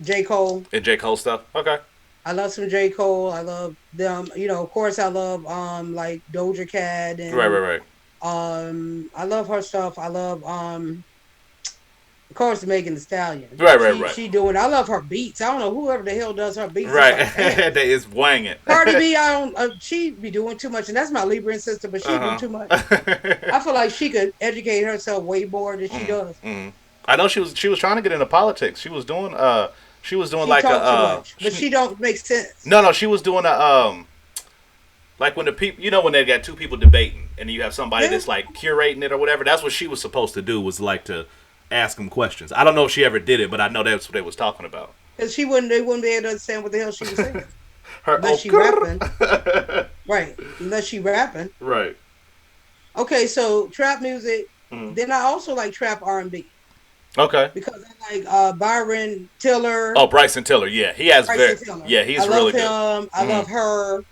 J. Cole. And J. Cole stuff? Okay. I love some J. Cole. I love them. Of course I love like Doja Cat and Right. I love her stuff. I love of course Megan Thee Stallion. Right. She doing. I love her beats. I don't know whoever the hell does her beats. Right. They is wanging. Cardi B, she be doing too much, and that's my Libran sister, but she do too much. I feel like she could educate herself way more than she does. I know she was trying to get into politics. She was doing like a but she don't make sense. No, she was doing a like when the people, when they got 2 people debating and you have somebody that's like curating it or whatever. That's what she was supposed to do, was like to ask them questions. I don't know if she ever did it, but I know that's what they was talking about. Because they wouldn't be able to understand what the hell she was saying. Unless she rapping. Right. Unless she rapping. Right. Okay, so trap music. Then I also like trap R&B. Okay. Because I like Byron Tiller. Oh, Bryson Tiller. Yeah, he has Tiller. Yeah, he's really good. I love him. I love her.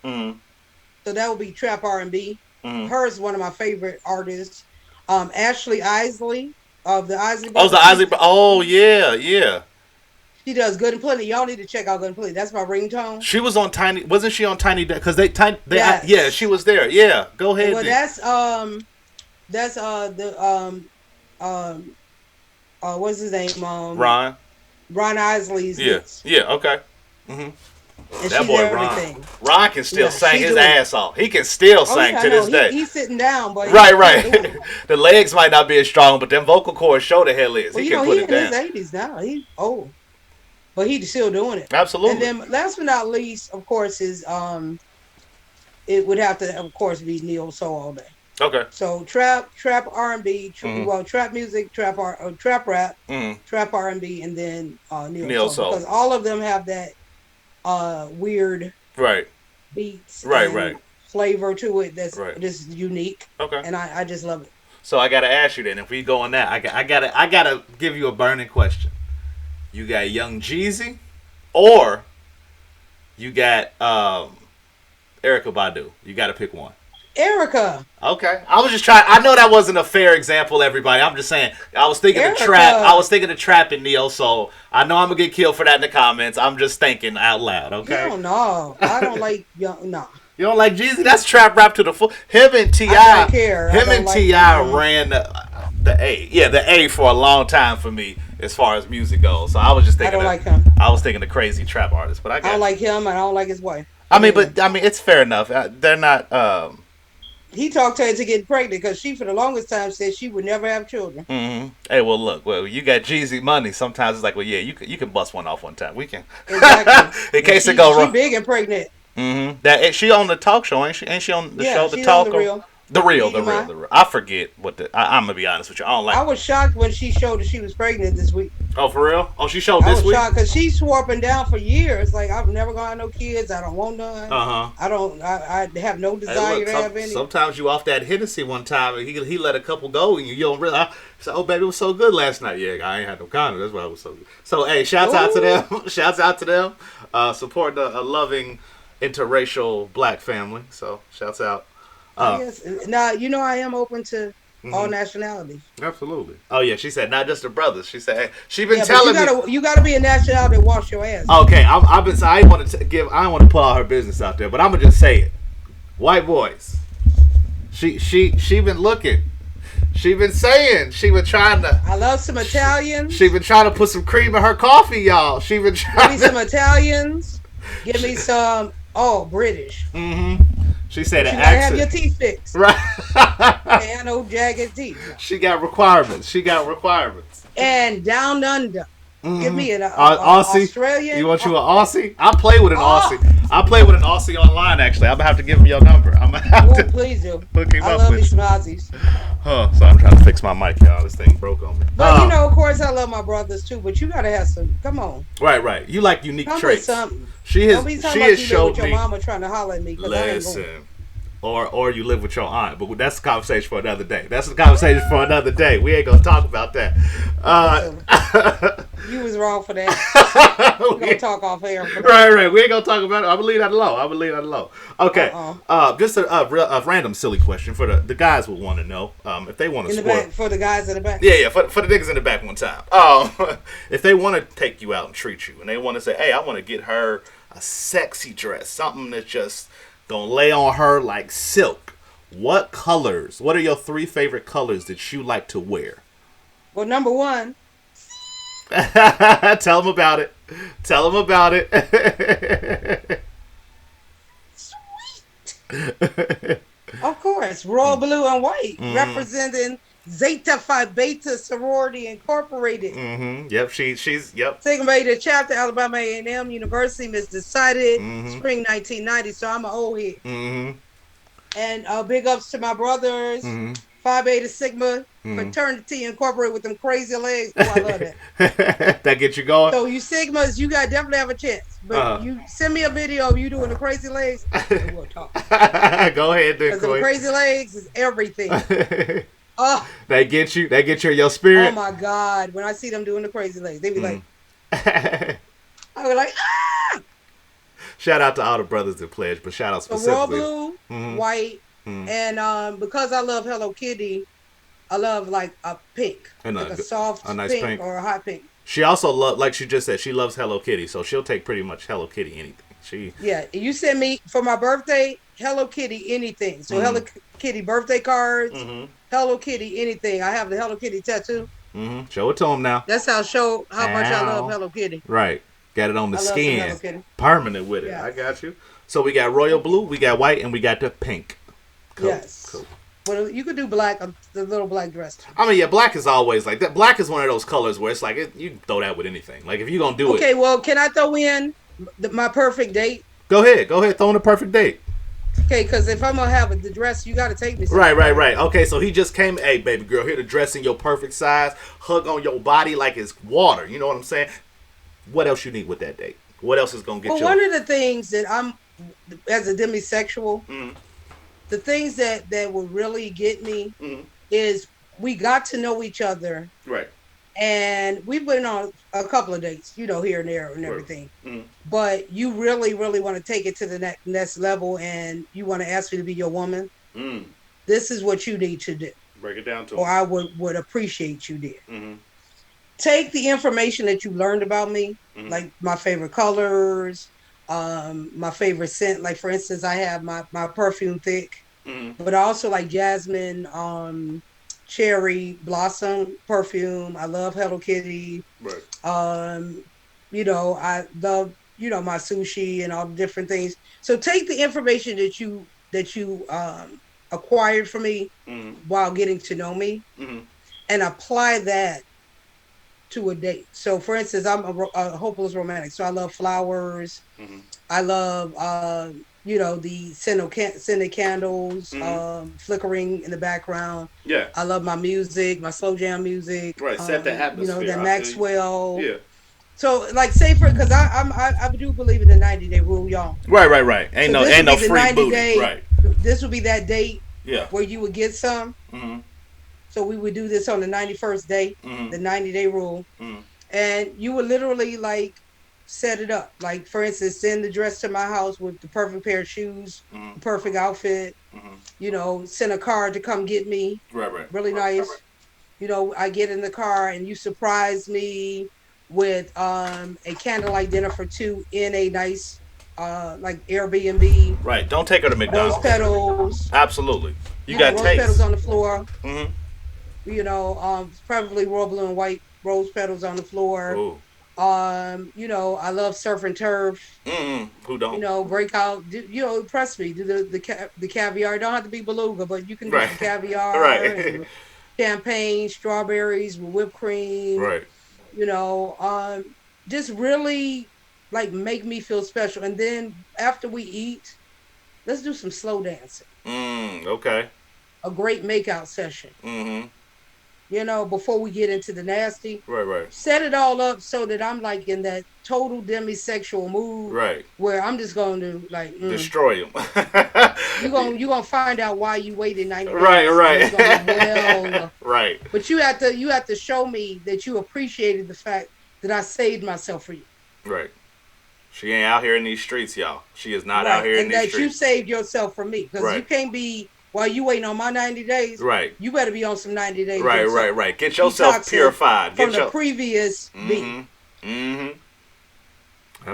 So that would be trap R&B. Her is one of my favorite artists. Ashley Isley. of the Isley Oh, Brothers. the Isley. Oh, yeah, yeah. She does Good and Plenty. Y'all need to check out Good and Plenty. That's my ringtone. She was on Tiny. Wasn't she on Tiny? Because they Tiny. Yes. Yeah, she was there. Yeah, go ahead. Well, that's what's his name? Ron. Ron Isley's. Yeah. niece. Yeah. Okay. And That she's boy there Ron. everything. Ron can still sing she's his doing- ass off. He can still sing to this day. He's sitting down, but Right. The legs might not be as strong, but them vocal cords show the hell is. Well, He can put it down. He's in his 80s now. He's old, but he's still doing it. Absolutely. And then, last but not least, of course, is it would have to, of course, be neo soul all day. Okay. So trap R&B, well, trap music, trap rap, trap R&B, and then neo soul, because all of them have that weird beats, right, flavor to it that's just unique. Okay. And I just love it. So I gotta ask you then, if we go on that, I gotta give you a burning question. You got Young Jeezy, or you got Erykah Badu. You gotta pick one. Erykah. Okay. I was just trying. I know that wasn't a fair example, everybody. I'm just saying. I was thinking of trap. I was thinking of trap and neo soul. I know I'm gonna get killed for that in the comments. I'm just thinking out loud. Okay. No, I don't like young. No. You don't like Jeezy? That's trap rap to the full. Him and T.I. I don't care. Him and T.I. ran the A. Yeah, the A for a long time for me as far as music goes. So I was just thinking. I don't like him. I was thinking the crazy trap artist, but I don't like him, and I don't like his wife. I mean, it's fair enough. They're not. He talked her into getting pregnant because she, for the longest time, said she would never have children. Mm-hmm. Hey, well, look, you got Jeezy money. Sometimes it's like, well, yeah, you can bust one off one time. We can. Exactly. In case it go wrong. She big and pregnant. Mm-hmm. That she on the talk show, ain't she? Ain't she on the show? The talk. On the real. The real. I forget what I'm gonna be honest with you. I don't like. I was shocked when she showed that she was pregnant this week. Oh, for real? Oh, she showed this week? I was shocked because she swore up and down for years. Like, I'm never gonna have no kids. I don't want none. I have no desire to have any. Sometimes you off that Hennessy one time and he let a couple go and you don't realize. So, oh, baby, it was so good last night. Yeah, I ain't had no condom. That's why it was so good. So, hey, shouts out to them. Shouts out to them. Support a loving interracial black family. So, shouts out. Yes. Now, I am open to all nationalities. Absolutely. Oh yeah, she said not just her brothers. She said she been telling me you got to be a nationality to wash your ass. Okay, I don't want to put all her business out there, but I'm gonna just say it. White boys. She been looking. She been saying. She been trying to. I love some Italians. She been trying to put some cream in her coffee, y'all. She been trying. Give me some Italians. Give me some British. Mm-hmm. She said you gotta have your teeth fixed. Right. And no jagged teeth. She got requirements. And down under. Mm-hmm. Give me an Aussie. Australian. You want you an Aussie? I play with an Aussie. I play with an Aussie online, actually. I'm going to have to give him your number. I'm going to have to please do. Hook him I up love with me some Aussies. So I'm trying to fix my mic, y'all. This thing broke on me. But, of course, I love my brothers, too. But you got to have some. Come on. Right. You like unique traits. Something. She has showed me. Your mama trying to holler at me. Listen. Or you live with your aunt, but that's a conversation for another day. We ain't gonna talk about that. You was wrong for that. We're gonna talk off air. Right. We ain't gonna talk about it. I'm gonna leave that alone. Okay. Just a random silly question for the guys would want to know if they want to score. For the guys in the back. Yeah. For the niggas in the back one time. If they want to take you out and treat you, and they want to say, hey, I want to get her a sexy dress, something that's just gonna lay on her like silk. What are your 3 favorite colors that you like to wear? Well, number 1. Tell them about it. Sweet. Of course, royal blue and white, representing Zeta Phi Beta Sorority Incorporated. Mm-hmm. Yep, she's Sigma Beta chapter, Alabama A&M University, Miss Decided, spring 1990. So I'm an old head. Mm-hmm. And big ups to my brothers, Phi Beta Sigma Fraternity Incorporated with them crazy legs. Oh, I love that. That gets you going. So you Sigmas, you got definitely have a chance. But you send me a video of you doing the crazy legs, and we'll talk. Go ahead, then. Because the crazy legs is everything. They get you in your spirit. Oh my God! When I see them doing the crazy legs, they be like, I be like, ah! Shout out to all the brothers that pledged, but shout out specifically. Royal blue, white, and because I love Hello Kitty, I love like a pink, And like a a soft nice pink pink. or a hot pink. She also like she just said, she loves Hello Kitty, so she'll take pretty much Hello Kitty anything. She. Yeah, you send me for my birthday Hello Kitty anything. So Hello Kitty birthday cards, Hello Kitty anything. I have the Hello Kitty tattoo. Show it to him now. That's how much I love Ow. Hello Kitty. Right. Got it on the I love some skin. Hello Kitty. Permanent with it. Yes. I got you. So we got royal blue, we got white, and we got the pink. Cool. Yes. Cool. Well, you could do black, the little black dress. I mean, yeah, black is always like that. Black is one of those colors where it's like you can throw that with anything. Like if you're gonna do it. Okay, well, can I throw in my perfect date? Go ahead. Throw in a perfect date. Okay, because if I'm gonna have the dress, you got to take me somewhere. Right. Okay, so he just came. Hey, baby girl, here to dress in your perfect size, hug on your body like it's water. You know what I'm saying? What else you need with that date? What else is gonna get you? Well, one of the things that I'm, as a demisexual, the things that would really get me is we got to know each other. Right. And we've been on a couple of dates, here and there and everything. But you really, really want to take it to the next level and you want to ask me to be your woman. This is what you need to do. Break it down to or I would appreciate you did. Take the information that you learned about me, like my favorite colors, my favorite scent. Like, for instance, I have my perfume Thyke, but I also like jasmine, cherry blossom perfume. I love Hello Kitty. Right. I love, my sushi and all the different things. So take the information that you acquired from me while getting to know me and apply that to a date. So for instance, I'm a hopeless romantic. So I love flowers. I love, the scented candles, flickering in the background. Yeah. I love my music, my slow jam music. Right. Set the atmosphere. The Maxwell. Yeah. So like, say because I do believe in the 90-day rule, y'all. Right. Ain't no free booty. Right. This would be that date. Yeah. Where you would get some. So we would do this on the 91st day, the 90-day rule, and you would literally like set it up. Like, for instance, send the dress to my house with the perfect pair of shoes, the perfect outfit. Send a car to come get me. Right. Really nice. I get in the car and you surprise me with a candlelight dinner for two in a nice like Airbnb. Right. Don't take her to McDonald's. Rose petals. Absolutely. You got rose taste. Petals on the floor. Probably royal blue and white rose petals on the floor. Ooh. I love surf and turf. Who don't? Break out. Impress me. Do the caviar. It don't have to be beluga, but you can do some caviar. Right. Champagne, strawberries with whipped cream. Right. Just really like make me feel special. And then after we eat, let's do some slow dancing. Okay. A great makeout session. Before we get into the nasty. Right. Set it all up so that I'm like in that total demisexual mood. Right. Where I'm just going to like destroy them. you gonna find out why you waited 90 days. Right. Right. But you have to show me that you appreciated the fact that I saved myself for you. Right. She ain't out here in these streets, y'all. She is not out here in these streets. And that you saved yourself for me. Because you can't be, while you waiting on my 90 days, right? You better be on some 90 days. Right. Get yourself purified. From the previous me. Absolutely.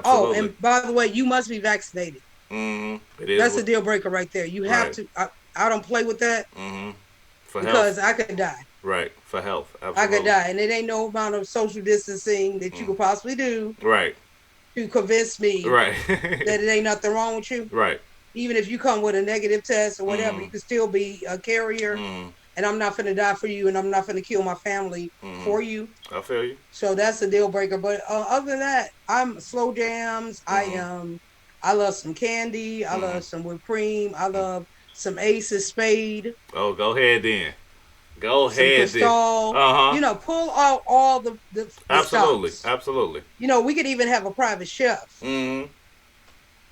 Oh, and by the way, you must be vaccinated. It is. That's a deal breaker right there. You have to. I don't play with that. For because health. I could die. Right. For health. Absolutely. I could die. And it ain't no amount of social distancing that you could possibly do. Right. To convince me that it ain't nothing wrong with you. Right. Even if you come with a negative test or whatever, you can still be a carrier. And I'm not finna die for you, and I'm not finna kill my family for you. I feel you. So that's a deal breaker. But other than that, I'm slow jams. I love some candy. I love some whipped cream. I love some Aces Spade. Oh, go ahead then. Go ahead then. Pull out all the absolutely stops. Absolutely. We could even have a private chef.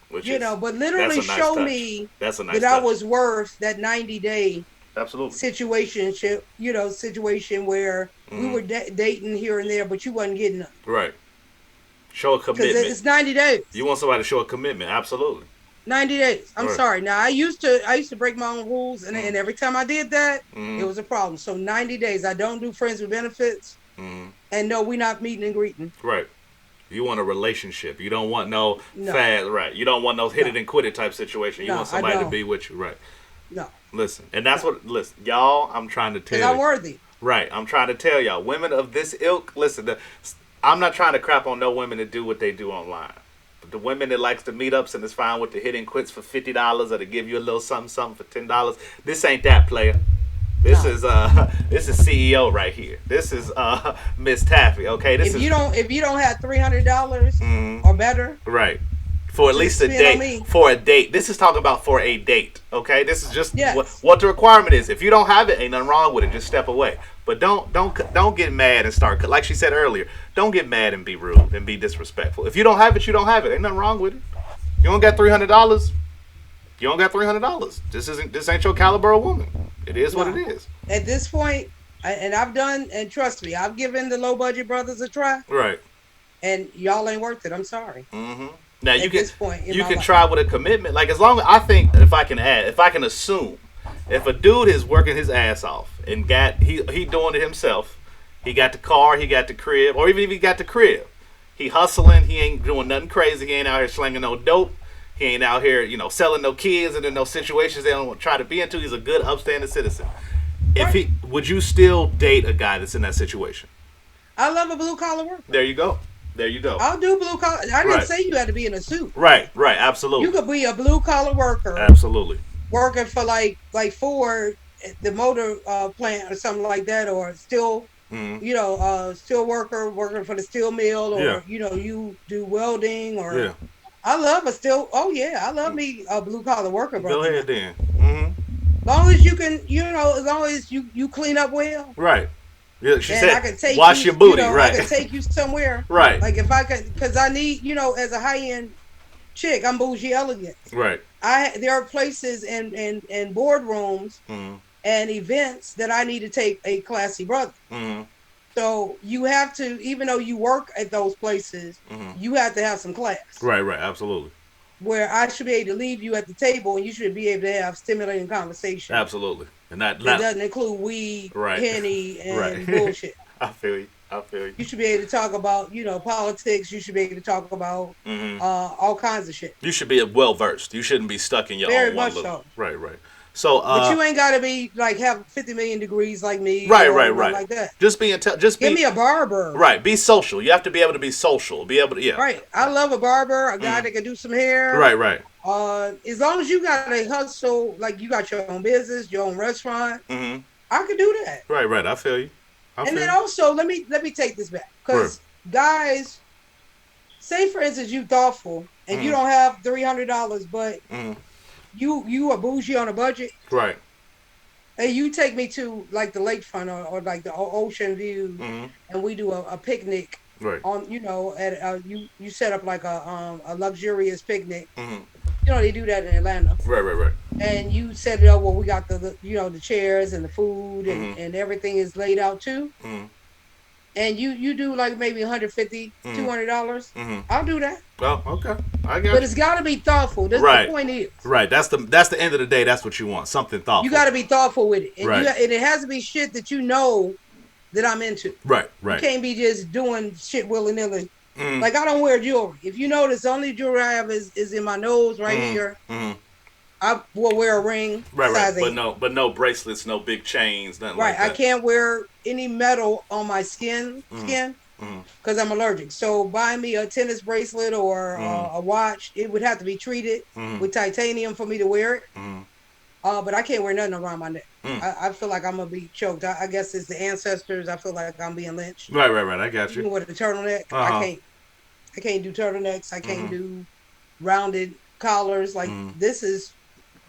But literally show me that I was worth that 90-day absolutely situation where we were dating here and there, but you wasn't getting them. Right. Show a commitment. Because it's 90 days. You want somebody to show a commitment. Absolutely. 90 days. I'm Right. sorry. Now I used to break my own rules, and every time I did that, it was a problem. So 90 days. I don't do friends with benefits, and no, we not meeting and greeting. Right. You want a relationship. You don't want no No. fast. Right. You don't want no hit it and quit it type situation. You No, want I somebody to don't. be with you. Right. No, Listen, and that's what. Listen, y'all. I'm trying to tell because I'm you. worthy. Right. I'm trying to tell y'all. Women of this ilk. Listen. I'm not trying to crap on no women that do what they do online. But the women that likes the meetups and is fine with the hit and quits for $50 or to give you a little something for $10. This ain't that, player. This is CEO right here. This is Miss Taffy. Okay, If you don't have $300 or better, right for at to least a spend on date. me. For a date. This is talking about for a date. Okay, this is just Yes. what the requirement is. If you don't have it, ain't nothing wrong with it. Just step away. But don't get mad and start like she said earlier. Don't get mad and be rude and be disrespectful. If you don't have it, you don't have it. Ain't nothing wrong with it. You don't got $300. You don't got $300. This ain't your caliber of woman. It is what it is. At this point, and I've done, and trust me, I've given the low budget brothers a try, Right. and y'all ain't worth it. I'm sorry. Mm-hmm. Now At this point in you my can life. try with a commitment. Like as long as I think, if I can assume, if a dude is working his ass off and he doing it himself, he got the car, he got the crib, or even if he got the crib, he hustling, he ain't doing nothing crazy, he ain't out here slinging no dope. He ain't out here, selling no kids and in no situations they don't try to be into. He's a good, upstanding citizen. Would you still date a guy that's in that situation? I love a blue collar worker. There you go. I'll do blue collar. I didn't say you had to be in a suit. Right, absolutely. You could be a blue collar worker. Absolutely. Working for like Ford, the motor plant or something like that, or steel, steel worker working for the steel mill, or you do welding, or I love I love me a blue collar worker, bro. Go ahead then. Mm-hmm. As long as you can, as long as you clean up well. Right. Yeah, she said, I can take wash your booty, right. I can take you somewhere. Right. Like if I could, because I need, as a high-end chick, I'm bougie elegance. Right. There are places and boardrooms and events that I need to take a classy brother. Mm-hmm. So you have to, even though you work at those places, you have to have some class. Right, absolutely. Where I should be able to leave you at the table and you should be able to have stimulating conversation. Absolutely. And that doesn't include weed, Henny, and bullshit. I feel you. You should be able to talk about, politics. You should be able to talk about all kinds of shit. You should be well versed. You shouldn't be stuck in your Very own much one so. Right. So, but you ain't got to be like have 50 million degrees like me. Right. Like that. Just give me a barber. Right. Be social. You have to be able to be social. Be able to, Right. I love a barber, a guy that can do some hair. Right. As long as you got a hustle, like you got your own business, your own restaurant, I could do that. Right. I feel you. Then also, let me take this back, because guys, say for instance you thoughtful and you don't have $300, but you are bougie on a budget, right? And you take me to like the lakefront or like the ocean view, and we do a picnic, right? On at you set up like a luxurious picnic. They do that in Atlanta. Right. And you set it up where we got the chairs and the food and everything is laid out too. And you do like maybe $150, $200. I'll do that. Well, okay, I got. But it's got to be thoughtful. That's the point is. Right. That's the end of the day. That's what you want. Something thoughtful. You got to be thoughtful with it, and right. And it has to be shit that that I'm into. Right. You can't be just doing shit willy nilly. Like I don't wear jewelry. If you notice, the only jewelry I have is in my nose right here. I will wear a ring. Right. But no bracelets, no big chains, nothing like that. Right. I can't wear any metal on my skin, because I'm allergic. So buy me a tennis bracelet or a watch. It would have to be treated with titanium for me to wear it. But I can't wear nothing around my neck. I feel like I'm gonna be choked. I guess it's the ancestors. I feel like I'm being lynched. Right. I got you. Even with a turtleneck, I can't do turtlenecks. I can't do rounded collars. Like this is,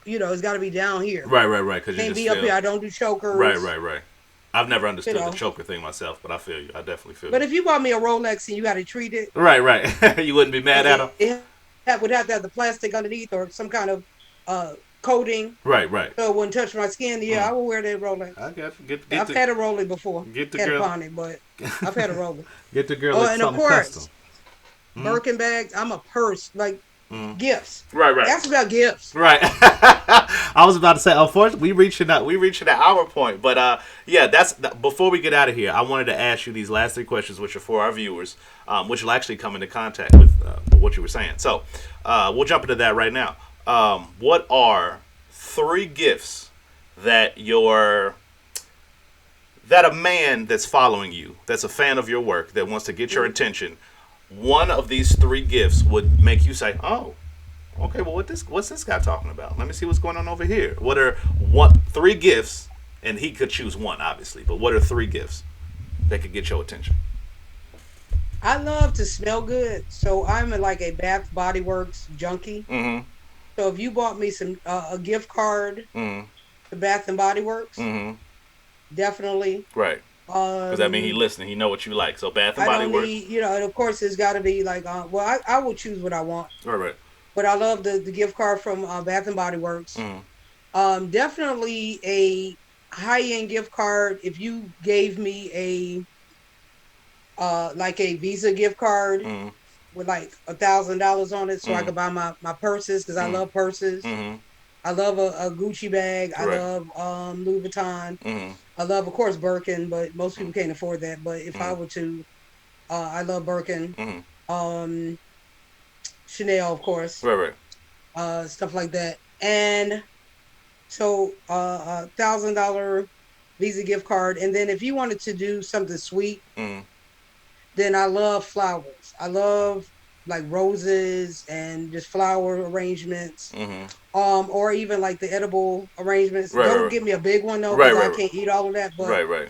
it's got to be down here. Right. Because can't be up here. I don't do chokers. Right. I've never understood the choker thing myself, but I feel you. I definitely feel you. But if you bought me a Rolex and you got to treat it, right, you wouldn't be mad at them. It would have to have the plastic underneath or some kind of coating. Right. So it wouldn't touch my skin. Yeah, I will wear that Rolex. I got you. I've had a Rolex before. Get the girl. Had a but I've had a Rolex. Get the girl. And of course, Birkin bags. I'm a purse. Like Gifts. Right. Ask about gifts. Right. I was about to say, unfortunately, we reaching that hour point. But yeah, before we get out of here, I wanted to ask you these last 3 questions, which are for our viewers, which will actually come into contact with what you were saying. So we'll jump into that right now. What are 3 gifts that a man that's following you, that's a fan of your work, that wants to get your attention, one of these 3 gifts would make you say, "Oh, okay, well, what's this guy talking about? Let me see what's going on over here." What are 3 gifts, and he could choose one, obviously, but what are 3 gifts that could get your attention? I love to smell good, so I'm like a Bath Body Works junkie. Mm-hmm. So if you bought me a gift card to Bath and Body Works, definitely. Right. Because that means he listening. He know what you like. So Bath and Body Works. And of course, it's got to be like, I will choose what I want. Right. But I love the gift card from Bath and Body Works. Definitely a high-end gift card. If you gave me a Visa gift card with like $1,000 on it, so I could buy my purses, because I love purses. I love a Gucci bag. I love Louis Vuitton. I love, of course, Birkin, but most people can't afford that. But if I were to, I love Birkin. Chanel, of course. Right. Stuff like that. And so $1,000 Visa gift card. And then if you wanted to do something sweet, then I love flowers. I love like roses and just flower arrangements. Or even like the edible arrangements. Don't give me a big one though, because I can't eat all of that. But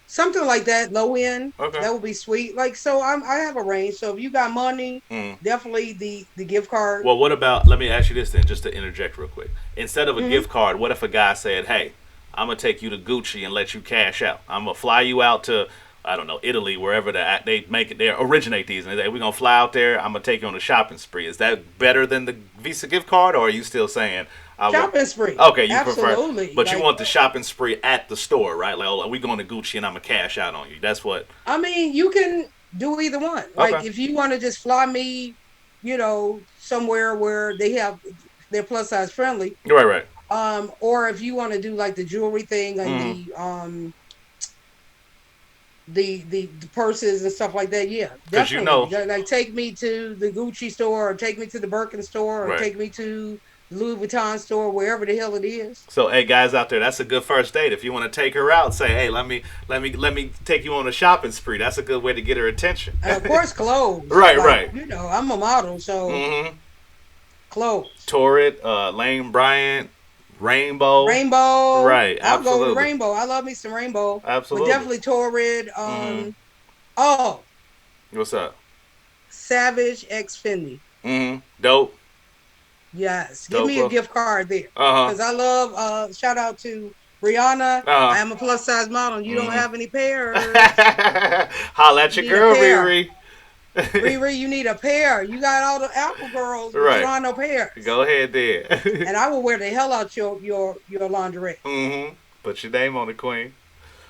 something like that, low end, that would be sweet. Like, so I have a range. So if you got money, definitely the gift card. Well, what about, let me ask you this then, just to interject real quick. Instead of a gift card, what if a guy said, "Hey, I'm going to take you to Gucci and let you cash out. I'm going to fly you out to, I don't know, Italy, wherever they make it, they originate these. And we're going to fly out there. I'm going to take you on a shopping spree." Is that better than the Visa gift card, or are you still saying shopping spree? Okay, you absolutely prefer, but you want the shopping spree at the store, right? Like, "Oh, we going to Gucci and I'm going to cash out on you." That's what. I mean, you can do either one. Like, if you want to just fly me, somewhere where they're plus size friendly. Right. Or if you want to do like the jewelry thing and the purses and stuff like that, yeah, definitely. Like, take me to the Gucci store, or take me to the Birkin store, or take me to the Louis Vuitton store, wherever the hell it is. So, hey, guys out there, that's a good first date. If you want to take her out, say, "Hey, let me take you on a shopping spree." That's a good way to get her attention. And of course, clothes. Right. I'm a model, so clothes. Torrid, Lane Bryant. Rainbow. Right, absolutely. I'll go with rainbow. I love me some rainbow. Absolutely. But definitely Torrid. What's up? Savage X Fendi. Dope. Yes. Give me a gift card there. Because I love, shout out to Rihanna. I am a plus size model. You don't have any pairs. Holla at your girl, Riri. Riri, you need a pair. You got all the Apple girls, but you don't have no pairs. Go ahead there. And I will wear the hell out your lingerie. Put your name on it, queen.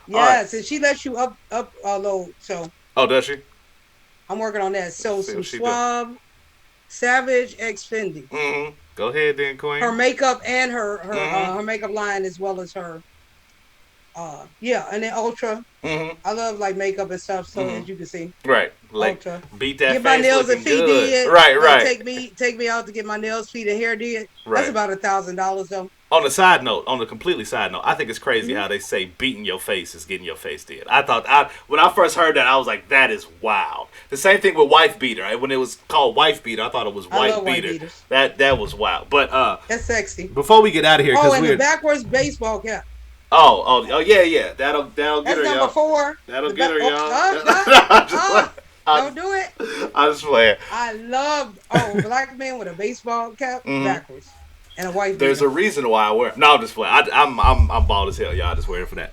Yes, and she lets you up load. So. Oh, does she? I'm working on that. So some Suave, Savage X Fendi. Go ahead then, queen. Her makeup and her makeup line, as well as her. And then Ultra. I love like makeup and stuff, so as you can see. Right. Like Ultra. Beat that get face my nails and feet good. did. Right. Take me out to get my nails, feet, and hair did. Right. That's about $1,000 though. On a completely side note, I think it's crazy how they say beating your face is getting your face did. When I first heard that, I was like, that is wild. The same thing with wife beater. Right? When it was called wife beater, I thought it was wife beater. That was wild. But that's sexy. Before we get out of here, and the backwards baseball cap. Oh yeah. That'll get her, y'all. That's number 4. That'll get her, y'all. Don't do it. I just play. I love black man with a baseball cap backwards and a white. There's a reason why I wear. No, I'm just playing. I'm bald as hell, y'all. Just wearing for that.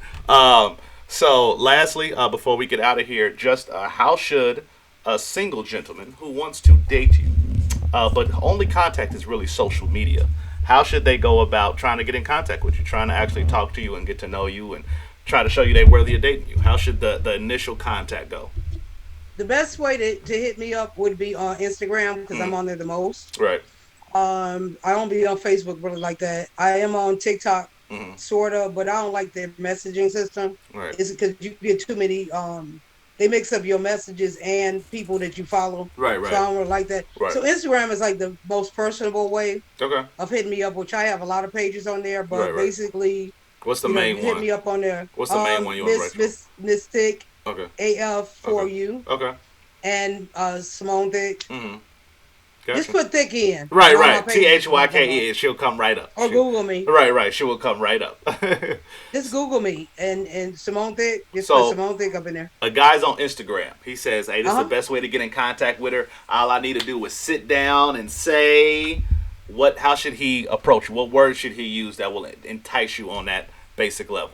So lastly, before we get out of here, just how should a single gentleman who wants to date you, but only contact is really social media, how should they go about trying to get in contact with you, trying to actually talk to you and get to know you and try to show you they're worthy of dating you? How should the initial contact go? The best way to hit me up would be on Instagram, because I'm on there the most. Right. I don't be on Facebook really like that. I am on TikTok, Mm-hmm. sort of, but I don't like their messaging system. Right. It's because you get too many. They mix up your messages and people that you follow. Right. So I Right. don't really like that. Right. So Instagram is like the most personable way Okay. of hitting me up, which I have a lot of pages on there. Right. But Right. basically, What's the you main hit one? me up on there. What's the main one you want to write to? Miss Thick Okay. AF for Okay. you Okay. and Simone Thick. Mm-hmm. Just Gotcha. put Thick in. Right, And all my right. pages will come up. THYKE. She'll come right up. Or Google me. Right, right. She will come right up. Just Google me and Simone Thick. Just put So Simone Thick up in there. a guy's on Instagram. He says, "Hey, this is the Uh-huh. best way to get in contact with her. All I need to do is sit down and say what. How should he approach? What words should he use that will entice you on that basic level?"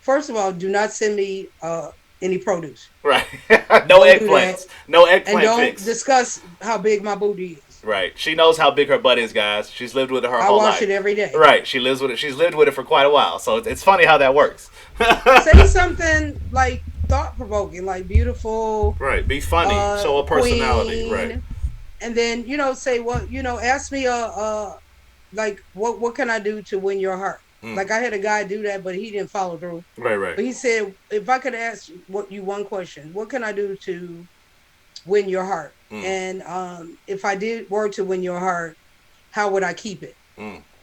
First of all, do not send me any produce. Right. No Don't do eggplants. that. No And eggplant don't pics. discuss how big my booty is. Right. She knows how big her butt is, guys. She's lived with it her I whole wash life. it every day. Right. She lives with it. She's lived with it for quite a while. So it's funny how that works. Say something like thought provoking, like beautiful. Right. Be funny. Show a personality. Queen. Right. And then say what ask me like what can I do to win your heart? Like I had a guy do that, but he didn't follow through. Right. Right. But he said, if I could ask you one question, what can I do to win your heart? And if I were to win your heart, how would I keep it?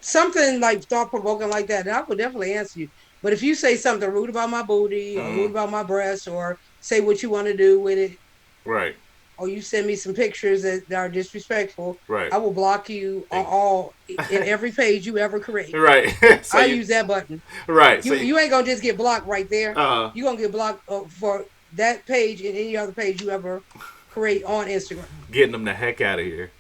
Something like thought provoking like that, and I would definitely answer you. But if you say something rude about my booty or rude about my breasts, or say what you want to do with it, Right. or you send me some pictures that are disrespectful, Right. I will block you on in every page you ever create. Right. So I use that button. Right. You ain't gonna just get blocked right there. You You're gonna get blocked for that page and any other page you ever create on Instagram. getting them the heck out of here.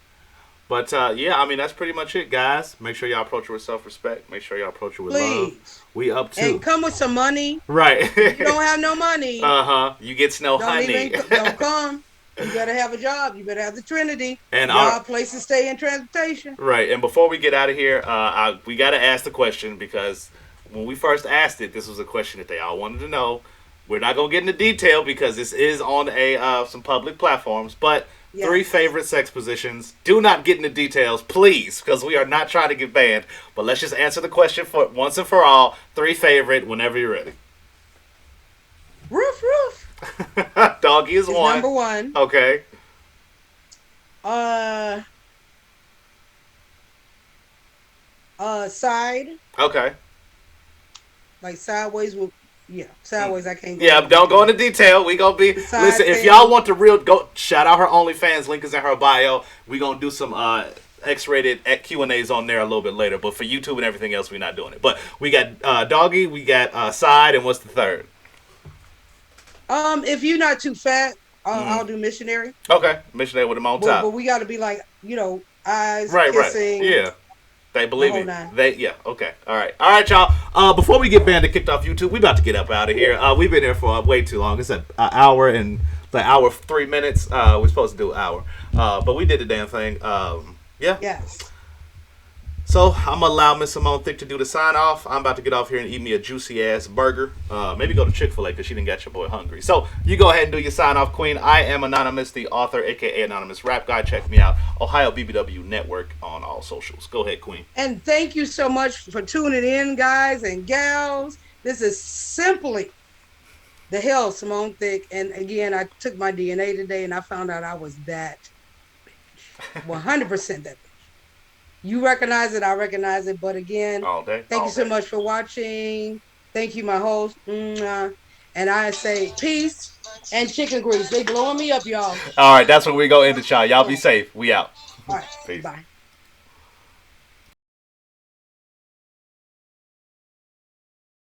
But yeah, I mean that's pretty much it, guys. Make sure y'all approach it with self-respect. Make sure y'all approach it with love. Please. We up to. And come with some money. Right. You don't have no money. You get no honey. Don't come. You better have a job. You better have the Trinity. And job, place to stay, and transportation. Right. And before we get out of here, we got to ask the question because when we first asked it, this was a question that they all wanted to know. We're not gonna get into detail because this is on some public platforms, but. Yes. 3 favorite sex positions. Do not get into details, please, because we are not trying to get banned. But let's just answer the question for once and for all. 3 favorite whenever you're ready. Roof, roof. Doggy is one. Number 1. Okay. Side. Okay. Like sideways with. Yeah, sideways. I can't go. Yeah, don't go into detail. We gonna be listen. If y'all want to go shout out her OnlyFans. Link is in her bio. We gonna do some X-rated Q&As on there a little bit later. But for YouTube and everything else, we're not doing it. But we got doggy. We got side, and what's the third? If you're not too fat, I'll do missionary. Okay, missionary with them on top. But we got to be like eyes right, kissing. Right, yeah. They believe me. Nine. Yeah. Okay. All right, y'all. Before we get banned and kicked off YouTube, we about to get up out of here. We've been here for way too long. It's an hour and hour 3 minutes. We're supposed to do an hour, but we did the damn thing. Yeah. Yes. So I'm gonna allow Miss Simone Thick to do the sign off. I'm about to get off here and eat me a juicy ass burger. Maybe go to Chick-fil-A because she didn't get your boy hungry. So you go ahead and do your sign off, Queen. I am Anonymous, the author, aka Anonymous Rap Guy. Check me out, Ohio BBW Network on all socials. Go ahead, Queen. And thank you so much for tuning in, guys and gals. This is simply the hell, Simone Thick. And again, I took my DNA today and I found out I was that bitch. 100% that bitch. You recognize it, I recognize it. But again, all day. Thank you so much for watching. Thank you, my host. And I say peace and chicken grease. They blowing me up, y'all. All right, that's where we go end it, y'all. Y'all be safe. We out. All right. Peace. Bye.